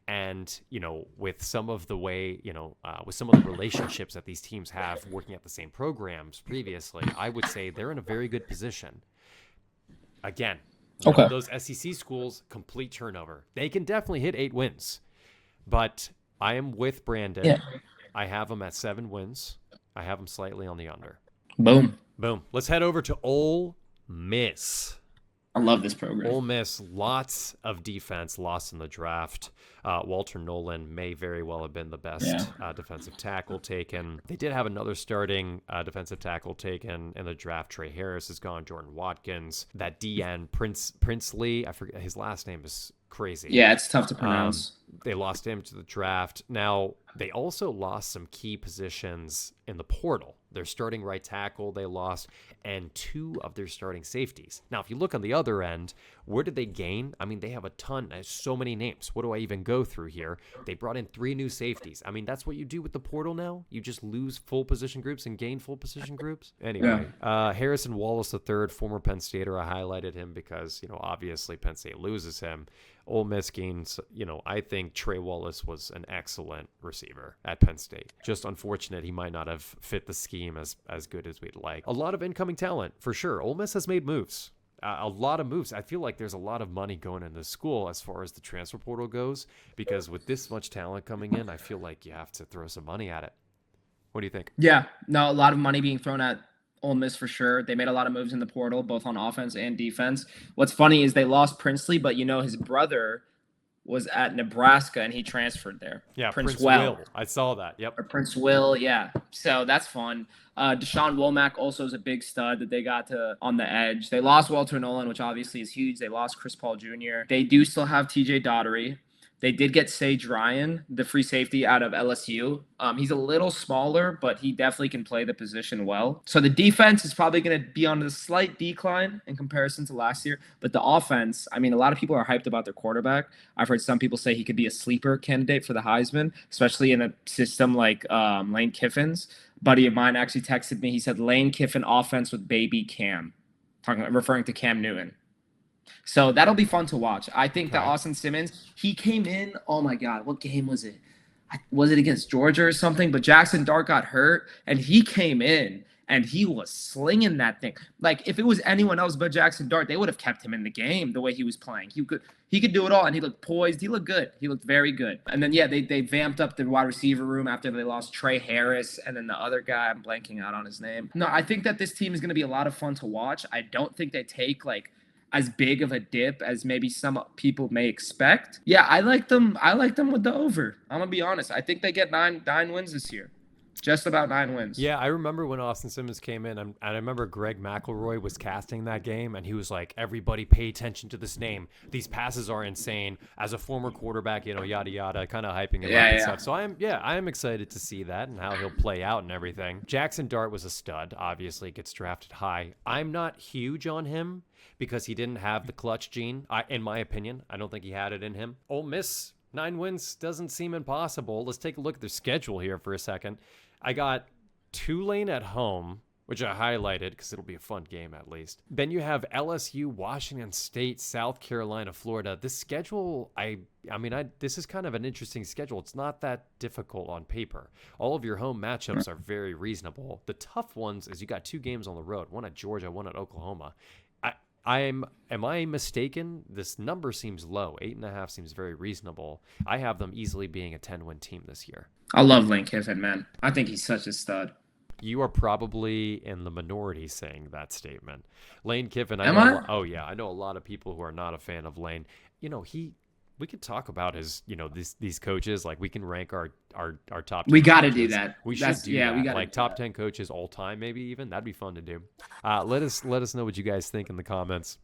and with some of the way with some of the relationships that these teams have working at the same programs previously, I would say they're in a very good position. Again, those SEC schools, complete turnover. They can definitely hit 8 wins, but I am with Brandon. Yeah. I have them at 7 wins. I have them slightly on the under. Boom. Let's head over to Ole Miss. I love this program. Ole Miss, lots of defense lost in the draft. Walter Nolan may very well have been the best defensive tackle taken. They did have another starting defensive tackle taken in the draft. Trey Harris is gone. Jordan Watkins. That DN, Princely, I forget, his last name is crazy. Yeah, it's tough to pronounce. They lost him to the draft. Now, they also lost some key positions in the portal. Their starting right tackle they lost, and 2 of their starting safeties. Now, if you look on the other end, where did they gain? I mean, they have a ton. There's so many names. What do I even go through here? They brought in 3 new safeties. I mean, that's what you do with the portal now. You just lose full position groups and gain full position groups. Anyway, Harrison Wallace III, former Penn Stater. I highlighted him because, obviously Penn State loses him. Ole Miss gains, I think Trey Wallace was an excellent receiver at Penn State. Just unfortunate he might not have fit the scheme as good as we'd like. A lot of incoming talent, for sure. Ole Miss has made moves. A lot of moves. I feel like there's a lot of money going into school as far as the transfer portal goes, because with this much talent coming in, I feel like you have to throw some money at it. What do you think? Yeah, no, a lot of money being thrown at Ole Miss for sure. They made a lot of moves in the portal, both on offense and defense. What's funny is they lost Princely, but his brother was at Nebraska and he transferred there. Yeah, Prince Will. I saw that. Yep. Or Prince Will, yeah. So that's fun. Deshaun Womack also is a big stud that they got to on the edge. They lost Walter Nolan, which obviously is huge. They lost Chris Paul Jr. They do still have TJ Daugherty. They did get Sage Ryan, the free safety out of LSU. He's a little smaller, but he definitely can play the position well. So the defense is probably going to be on a slight decline in comparison to last year. But the offense, I mean, a lot of people are hyped about their quarterback. I've heard some people say he could be a sleeper candidate for the Heisman, especially in a system like Lane Kiffin's. Buddy of mine actually texted me. He said Lane Kiffin offense with baby Cam, referring to Cam Newton. So that'll be fun to watch. I think that Austin Simmons, he came in. Oh my God, what game was it? Was it against Georgia or something? But Jackson Dart got hurt, and he came in and he was slinging that thing. Like if it was anyone else but Jackson Dart, they would have kept him in the game the way he was playing. He could do it all, and he looked poised. He looked good. He looked very good. And then they vamped up the wide receiver room after they lost Trey Harris and then the other guy. I'm blanking out on his name. No, I think that this team is going to be a lot of fun to watch. I don't think they take as big of a dip as maybe some people may expect. Yeah, I like them. I like them with the over. I'm gonna be honest. I think they get nine wins this year. Just about 9 wins. Yeah, I remember when Austin Simmons came in, and I remember Greg McElroy was casting that game, and he was like, everybody pay attention to this name. These passes are insane. As a former quarterback, yada, yada, kind of hyping him up and stuff. So I am excited to see that and how he'll play out and everything. Jackson Dart was a stud, obviously gets drafted high. I'm not huge on him because he didn't have the clutch gene, in my opinion. I don't think he had it in him. Ole Miss, 9 wins doesn't seem impossible. Let's take a look at their schedule here for a second. I got Tulane at home, which I highlighted because it'll be a fun game at least. Then you have LSU, Washington State, South Carolina, Florida. This schedule, this is kind of an interesting schedule. It's not that difficult on paper. All of your home matchups are very reasonable. The tough ones is you got 2 games on the road, one at Georgia, one at Oklahoma. Am I mistaken? This number seems low. 8.5 seems very reasonable. I have them easily being a 10-win team this year. I love Lane Kiffin, man. I think he's such a stud. You are probably in the minority saying that statement. Lane Kiffin. Am I? Oh yeah, I know a lot of people who are not a fan of Lane. We could talk about his, these coaches. Like we can rank our top 10 We got to coaches. do that. We should do that. We got like top 10 coaches all time, maybe even. That'd be fun to do. Let us know what you guys think in the comments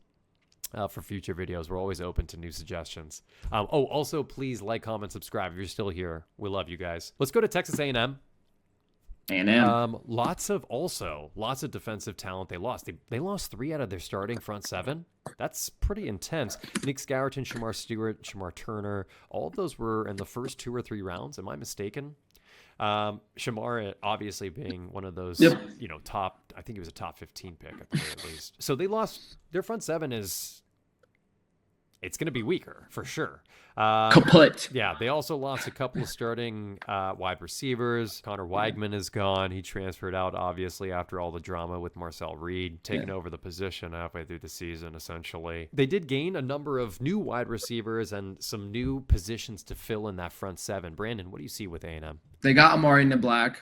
for future videos. We're always open to new suggestions. Also, please like, comment, subscribe if you're still here. We love you guys. Let's go to Texas A&M. A&M. Lots of defensive talent they lost. They lost 3 out of their starting front 7. That's pretty intense. Nick Scourton, Shamar Stewart, Shamar Turner, all of those were in the first 2 or 3 rounds. Am I mistaken? Shamar obviously being one of those, top, I think he was a top 15 pick at the very least. So they lost their front 7 it's going to be weaker for sure. Kaput. Yeah, they also lost a couple of starting wide receivers. Connor Weigman is gone. He transferred out, obviously, after all the drama with Marcel Reed, taking over the position halfway through the season, essentially. They did gain a number of new wide receivers and some new positions to fill in that front 7. Brandon, what do you see with A&M? They got Amari Niblack,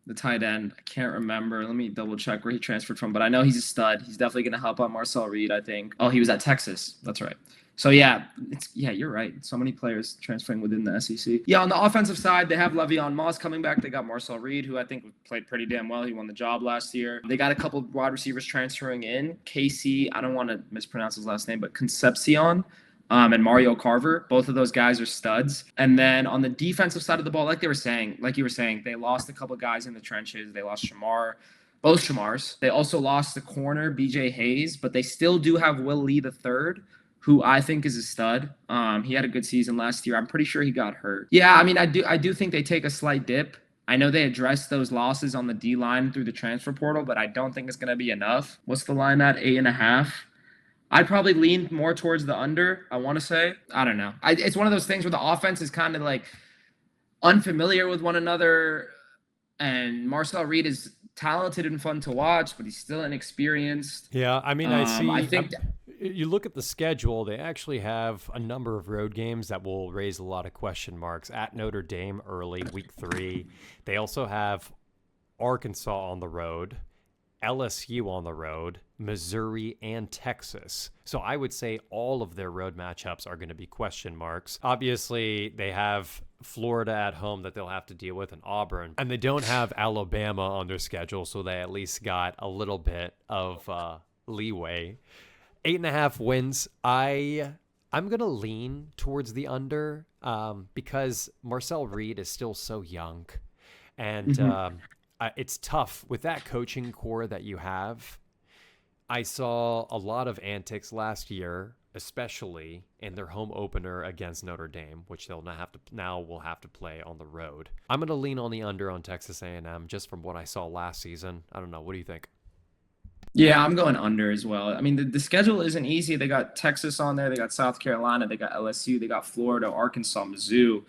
the tight end. I can't remember. Let me double check where he transferred from, but I know he's a stud. He's definitely going to help out Marcel Reed, I think. Oh, he was at Texas. That's right. So, you're right. So many players transferring within the SEC. Yeah, on the offensive side, they have Le'Veon Moss coming back. They got Marcel Reed, who I think played pretty damn well. He won the job last year. They got a couple of wide receivers transferring in. KC, I don't want to mispronounce his last name, but Concepcion. and Mario Carver. Both of those guys are studs. And then on the defensive side of the ball, like you were saying, they lost a couple guys in the trenches. They lost both Shamars. They also lost the corner, BJ Hayes, but they still do have Will Lee the third, who I think is a stud. He had a good season last year. I'm pretty sure he got hurt. Yeah, I mean, I do think they take a slight dip. I know they addressed those losses on the D line through the transfer portal, but I don't think it's going to be enough. What's the line at? 8.5. I'd probably lean more towards the under. I want to say. I don't know. It's one of those things where the offense is kind of like unfamiliar with one another, and Marcel Reed is talented and fun to watch, but he's still inexperienced. Yeah, I mean, I see. I think You look at the schedule, they actually have a number of road games that will raise a lot of question marks. At Notre Dame early, week 3. They also have Arkansas on the road, LSU on the road, Missouri, and Texas. So I would say all of their road matchups are going to be question marks. Obviously, they have Florida at home that they'll have to deal with, and Auburn. And they don't have Alabama on their schedule, so they at least got a little bit of leeway. 8.5 wins. I'm gonna lean towards the under because Marcel Reed is still so young, and it's tough with that coaching core that you have. I saw a lot of antics last year, especially in their home opener against Notre Dame, which they'll will have to play on the road. I'm gonna lean on the under on Texas A&M just from what I saw last season. I don't know. What do you think? Yeah, I'm going under as well. I mean, the schedule isn't easy. They got Texas on there. They got South Carolina. They got LSU. They got Florida, Arkansas, Mizzou,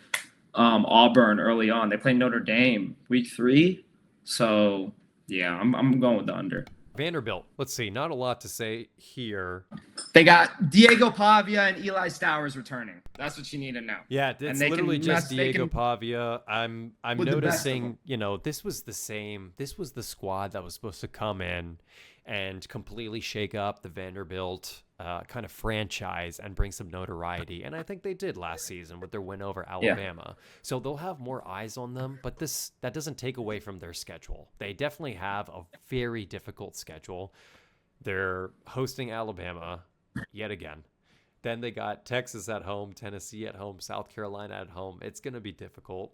Auburn early on. They play Notre Dame week 3. So, yeah, I'm going with the under. Vanderbilt. Let's see. Not a lot to say here. They got Diego Pavia and Eli Stowers returning. That's what you need to know. Yeah, it's literally just Diego Pavia. I'm noticing, this was the squad that was supposed to come in and completely shake up the Vanderbilt kind of franchise and bring some notoriety. And I think they did last season with their win over Alabama. Yeah. So they'll have more eyes on them, but that doesn't take away from their schedule. They definitely have a very difficult schedule. They're hosting Alabama yet again. Then they got Texas at home, Tennessee at home, South Carolina at home. It's going to be difficult.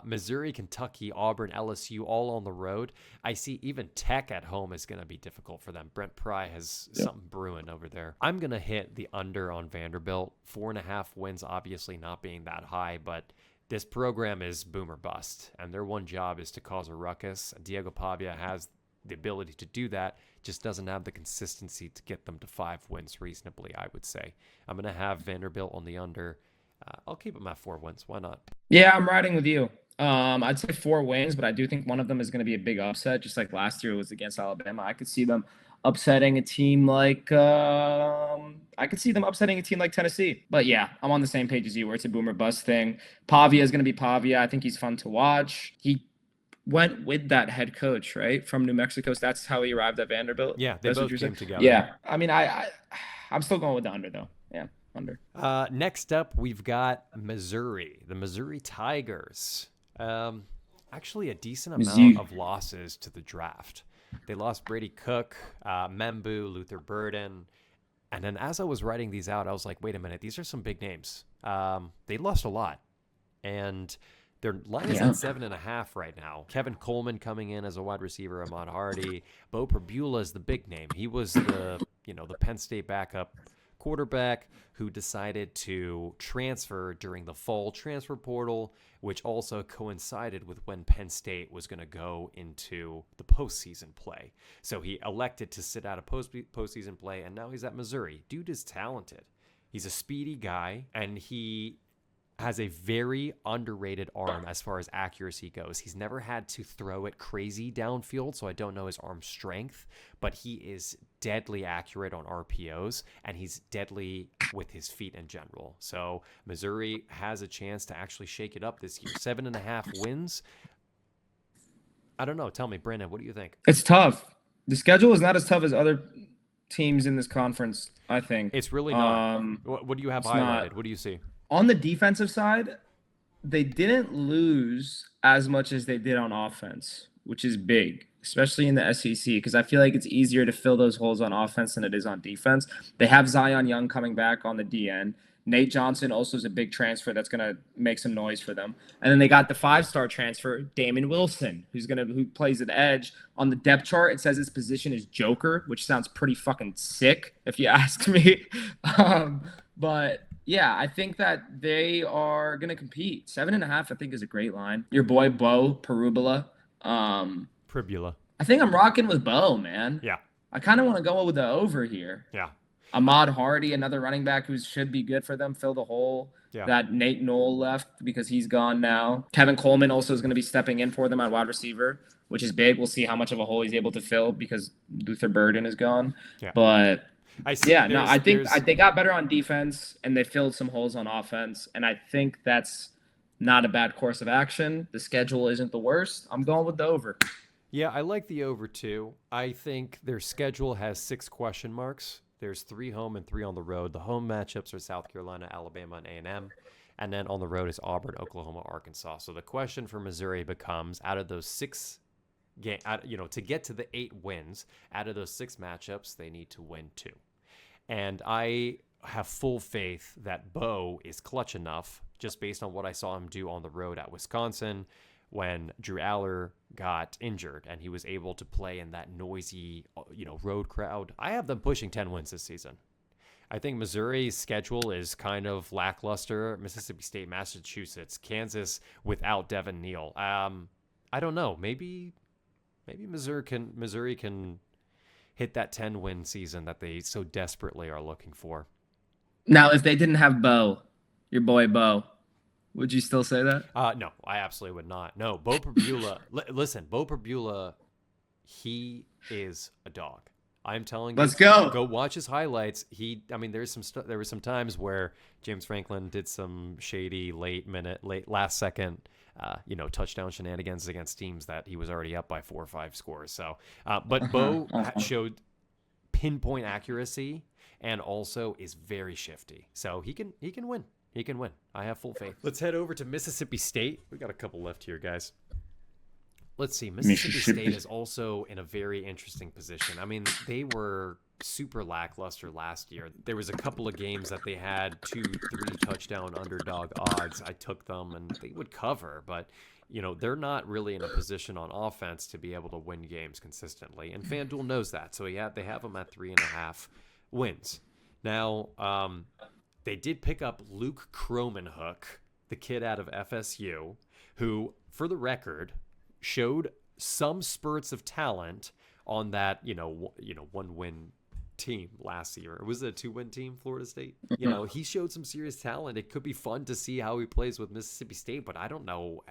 Missouri, Kentucky, Auburn, LSU, all on the road. I see even Tech at home is going to be difficult for them. Brent Pry has something brewing over there. I'm going to hit the under on Vanderbilt. 4.5 wins, obviously not being that high, but this program is boom or bust, and their one job is to cause a ruckus. Diego Pavia has the ability to do that, just doesn't have the consistency to get them to 5 wins reasonably, I would say. I'm going to have Vanderbilt on the under. I'll keep them at 4 wins. Why not? Yeah, I'm riding with you. I'd say 4 wins, but I do think one of them is going to be a big upset, just like last year it was against Alabama. I could see them upsetting a team like Tennessee. But yeah, I'm on the same page as you, where it's a boomer bust thing. Pavia is going to be Pavia. I think he's fun to watch. He went with that head coach, right, from New Mexico. So that's how he arrived at Vanderbilt. Yeah, they both came together. Yeah, I mean, I'm still going with the under though. Yeah. Under. Next up, we've got Missouri, the Missouri Tigers. Actually, a decent amount of losses to the draft. They lost Brady Cook, Membu, Luther Burden. And then as I was writing these out, I was like, wait a minute, these are some big names. They lost a lot. And their line is at 7.5 right now. Kevin Coleman coming in as a wide receiver, Ahmad Hardy. Bo Perbula is the big name. He was the Penn State backup quarterback who decided to transfer during the fall transfer portal, which also coincided with when Penn State was going to go into the postseason play. So he elected to sit out of postseason play, and now he's at Missouri. Dude is talented. He's a speedy guy, and he has a very underrated arm as far as accuracy goes. He's never had to throw it crazy downfield, so I don't know his arm strength, but he is deadly accurate on RPOs, and he's deadly with his feet in general. So Missouri has a chance to actually shake it up this year. 7.5 wins. I don't know. Tell me, Brandon, what do you think? It's tough. The schedule is not as tough as other teams in this conference, I think. It's really not. What do you have highlighted? What do you see? On the defensive side, they didn't lose as much as they did on offense, which is big, especially in the SEC, because I feel like it's easier to fill those holes on offense than it is on defense. They have Zion Young coming back on the DN. Nate Johnson also is a big transfer that's going to make some noise for them. And then they got the 5-star transfer, Damon Wilson, who plays at edge. On the depth chart, it says his position is Joker, which sounds pretty fucking sick if you ask me. But yeah, I think that they are going to compete. 7.5, I think, is a great line. Your boy Bo Perubula. Pribula. I think I'm rocking with Bo, man. Yeah. I kind of want to go with the over here. Yeah. Ahmad Hardy, another running back who should be good for them, fill the hole that Nate Knoll left because he's gone now. Kevin Coleman also is going to be stepping in for them at wide receiver, which is big. We'll see how much of a hole he's able to fill because Luther Burden is gone. Yeah. But I think they got better on defense and they filled some holes on offense. And I think that's not a bad course of action. The schedule isn't the worst. I'm going with the over. Yeah, I like the over too. I think their schedule has 6 question marks. There's 3 home and 3 on the road. The home matchups are South Carolina, Alabama, and A&M. And then on the road is Auburn, Oklahoma, Arkansas. So the question for Missouri becomes, out of those 6 games, to get to the 8 wins, out of those 6 matchups, they need to win 2. And I have full faith that Bo is clutch enough, just based on what I saw him do on the road at Wisconsin, when Drew Aller got injured and he was able to play in that noisy, road crowd. I have them pushing 10 wins this season. I think Missouri's schedule is kind of lackluster. Mississippi State, Massachusetts, Kansas without Devin Neal. I don't know. Maybe Missouri can hit that 10-win season that they so desperately are looking for. Now, if they didn't have Bo, your boy Bo, would you still say that? No, I absolutely would not. No, Bo Perbula. Listen, Bo Perbula, he is a dog. I'm telling you. Let's go. Go watch his highlights. There were some times where James Franklin did some shady late last second, touchdown shenanigans against teams that he was already up by 4 or 5 scores. So, but Bo showed pinpoint accuracy and also is very shifty. So he can win. He can win. I have full faith. Let's head over to Mississippi State. We got a couple left here, guys. Let's see. Mississippi State is also in a very interesting position. I mean, they were super lackluster last year. There was a couple of games that they had 2-3 touchdown underdog odds. I took them and they would cover, but they're not really in a position on offense to be able to win games consistently. And FanDuel knows that. So they have them at 3.5 wins. Now, they did pick up Luke Cromanhook, the kid out of FSU, who, for the record, showed some spurts of talent on that, 1-win team last year. It was a 2-win team, Florida State. He showed some serious talent. It could be fun to see how he plays with Mississippi State, but I don't know.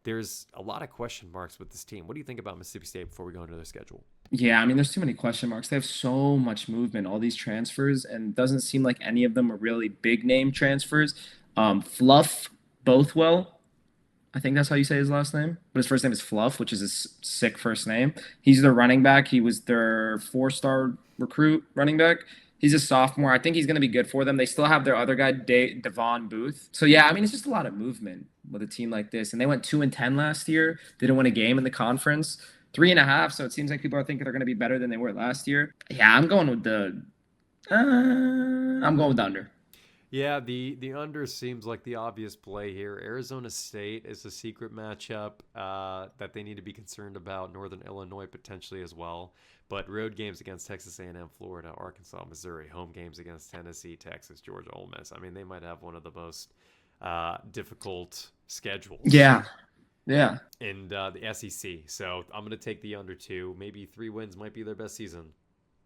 There's a lot of question marks with this team. What do you think about Mississippi State before we go into their schedule? Yeah, I mean, there's too many question marks. They have so much movement, all these transfers, and it doesn't seem like any of them are really big name transfers. Fluff Bothwell, I think that's how you say his last name, but his first name is Fluff, which is a sick first name. He's their running back. He was their 4-star recruit running back. He's a sophomore. I think he's going to be good for them. They still have their other guy, Devon Booth. So, yeah, I mean, it's just a lot of movement with a team like this. And they went 2-10 last year. Didn't win a game in the conference. 3.5. So it seems like people are thinking they're going to be better than they were last year. Yeah, I'm going with the under. Yeah, the under seems like the obvious play here. Arizona State is a secret matchup that they need to be concerned about. Northern Illinois potentially as well. But road games against Texas A&M, Florida, Arkansas, Missouri. Home games against Tennessee, Texas, Georgia, Ole Miss. I mean, they might have one of the most difficult schedules. Yeah. In the SEC. So I'm going to take the under 2. Maybe 3 wins might be their best season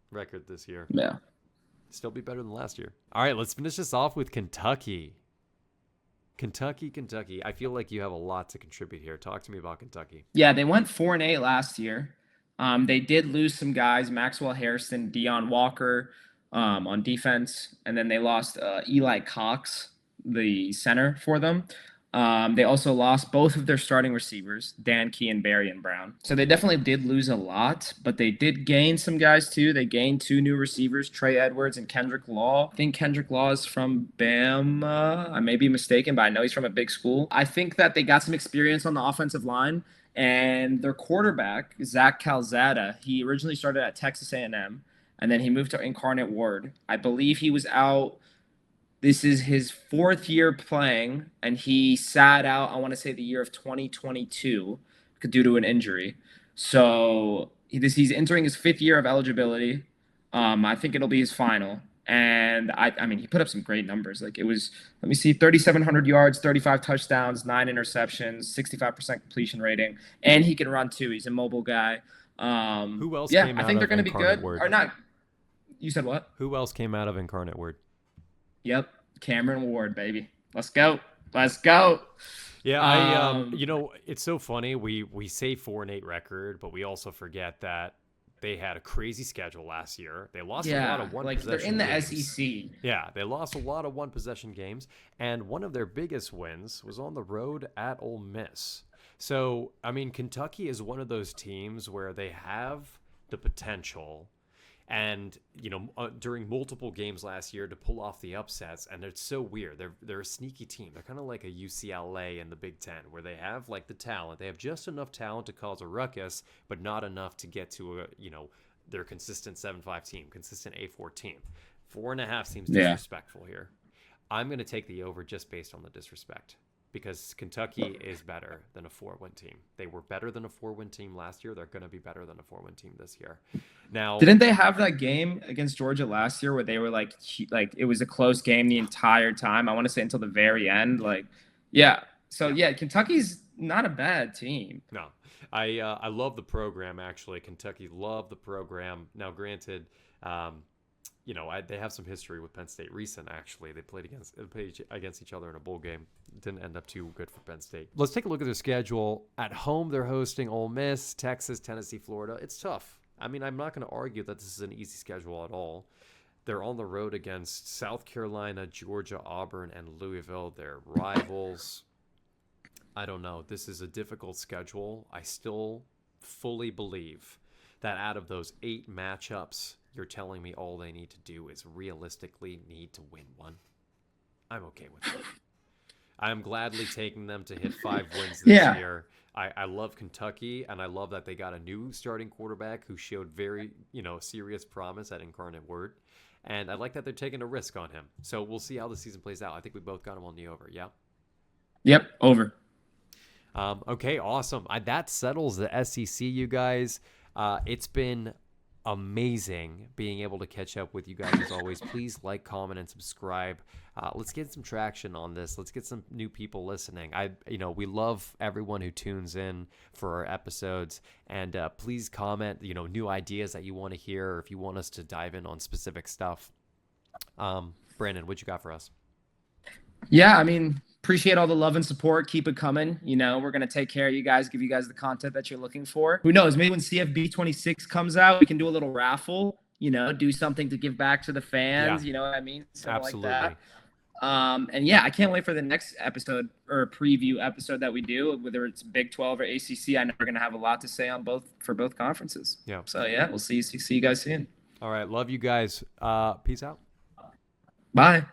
record this year. Yeah. Still be better than last year. All right, let's finish this off with Kentucky. Kentucky. I feel like you have a lot to contribute here. Talk to me about Kentucky. Yeah, they went 4-8 last year. They did lose some guys, Maxwell Harrison, Deion Walker on defense, and then they lost Eli Cox, the center for them. They also lost both of their starting receivers, Dan Key and Barry Brown. So they definitely did lose a lot, but they did gain some guys too. They gained 2 new receivers, Trey Edwards and Kendrick Law. I think Kendrick Law is from Bama. I may be mistaken, but I know he's from a big school. I think that they got some experience on the offensive line. And their quarterback, Zach Calzada, he originally started at Texas A&M, and then he moved to Incarnate Word. I believe he was out This is his fourth year playing, and he sat out, I want to say, the year of 2022 due to an injury. So he's entering his fifth year of eligibility. I think it'll be his final. And I mean, he put up some great numbers. Like it was, let me see, 3,700 yards, 35 touchdowns, 9 interceptions, 65% completion rating, and he can run too. He's a mobile guy. Who else Yeah, came I out think they're of going to be Incarnate good. Word? Or not? You said what? Who else came out of Incarnate Word? Yep, Cameron Ward, baby. Let's go. Let's go. Yeah, Um, it's so funny. We say 4-8 record, but we also forget that they had a crazy schedule last year. They lost a lot yeah, of one like they're possession in the games. SEC. Yeah, they lost a lot of one possession games, and one of their biggest wins was on the road at Ole Miss. So, I mean, Kentucky is one of those teams where they have the potential and during multiple games last year to pull off the upsets, and it's so weird. They're a sneaky team. They're kind of like a UCLA in the Big Ten, where they have like the talent. They have just enough talent to cause a ruckus, but not enough to get to their consistent 7-5 team, consistent A4 team. 4.5 seems Yeah. disrespectful here. I'm going to take the over just based on the disrespect, because Kentucky is better than a 4-win team. They were better than a 4-win team last year. They're going to be better than a 4-win team this year. Now, Didn't they have that game against Georgia last year where they were like it was a close game the entire time? I want to say until the very end. Like, yeah. So yeah, Kentucky's not a bad team. no, I love the program, actually. Kentucky love the program. Now, granted, they have some history with Penn State recent, actually. They played against each other in a bowl game. Didn't end up too good for Penn State. Let's take a look at their schedule. At home, they're hosting Ole Miss, Texas, Tennessee, Florida. It's tough. I mean, I'm not going to argue that this is an easy schedule at all. They're on the road against South Carolina, Georgia, Auburn, and Louisville. They're rivals. I don't know. This is a difficult schedule. I still fully believe that out of those 8 matchups, you're telling me all they need to do is realistically need to win one. I'm okay with that. I'm gladly taking them to hit 5 wins this year. I love Kentucky, and I love that they got a new starting quarterback who showed very, serious promise at Incarnate Word. And I like that they're taking a risk on him. So we'll see how the season plays out. I think we both got him on the over, yeah? Yep, over. Okay, awesome. That settles the SEC, you guys. It's been amazing being able to catch up with you guys as always. Please like, comment, and subscribe. Let's get some traction on this. Let's get some new people listening. We love everyone who tunes in for our episodes, and please comment, new ideas that you want to hear, or if you want us to dive in on specific stuff. Brandon, what you got for us? Yeah, I mean, appreciate all the love and support. Keep it coming. We're going to take care of you guys, give you guys the content that you're looking for. Who knows? Maybe when CFB 26 comes out, we can do a little raffle, do something to give back to the fans. Yeah. You know what I mean? Something Absolutely. like that. And yeah, I can't wait for the next episode or preview episode that we do, whether it's Big 12 or ACC. I know we're going to have a lot to say on both conferences. Yeah. So yeah, we'll see you guys soon. All right. Love you guys. Peace out. Bye.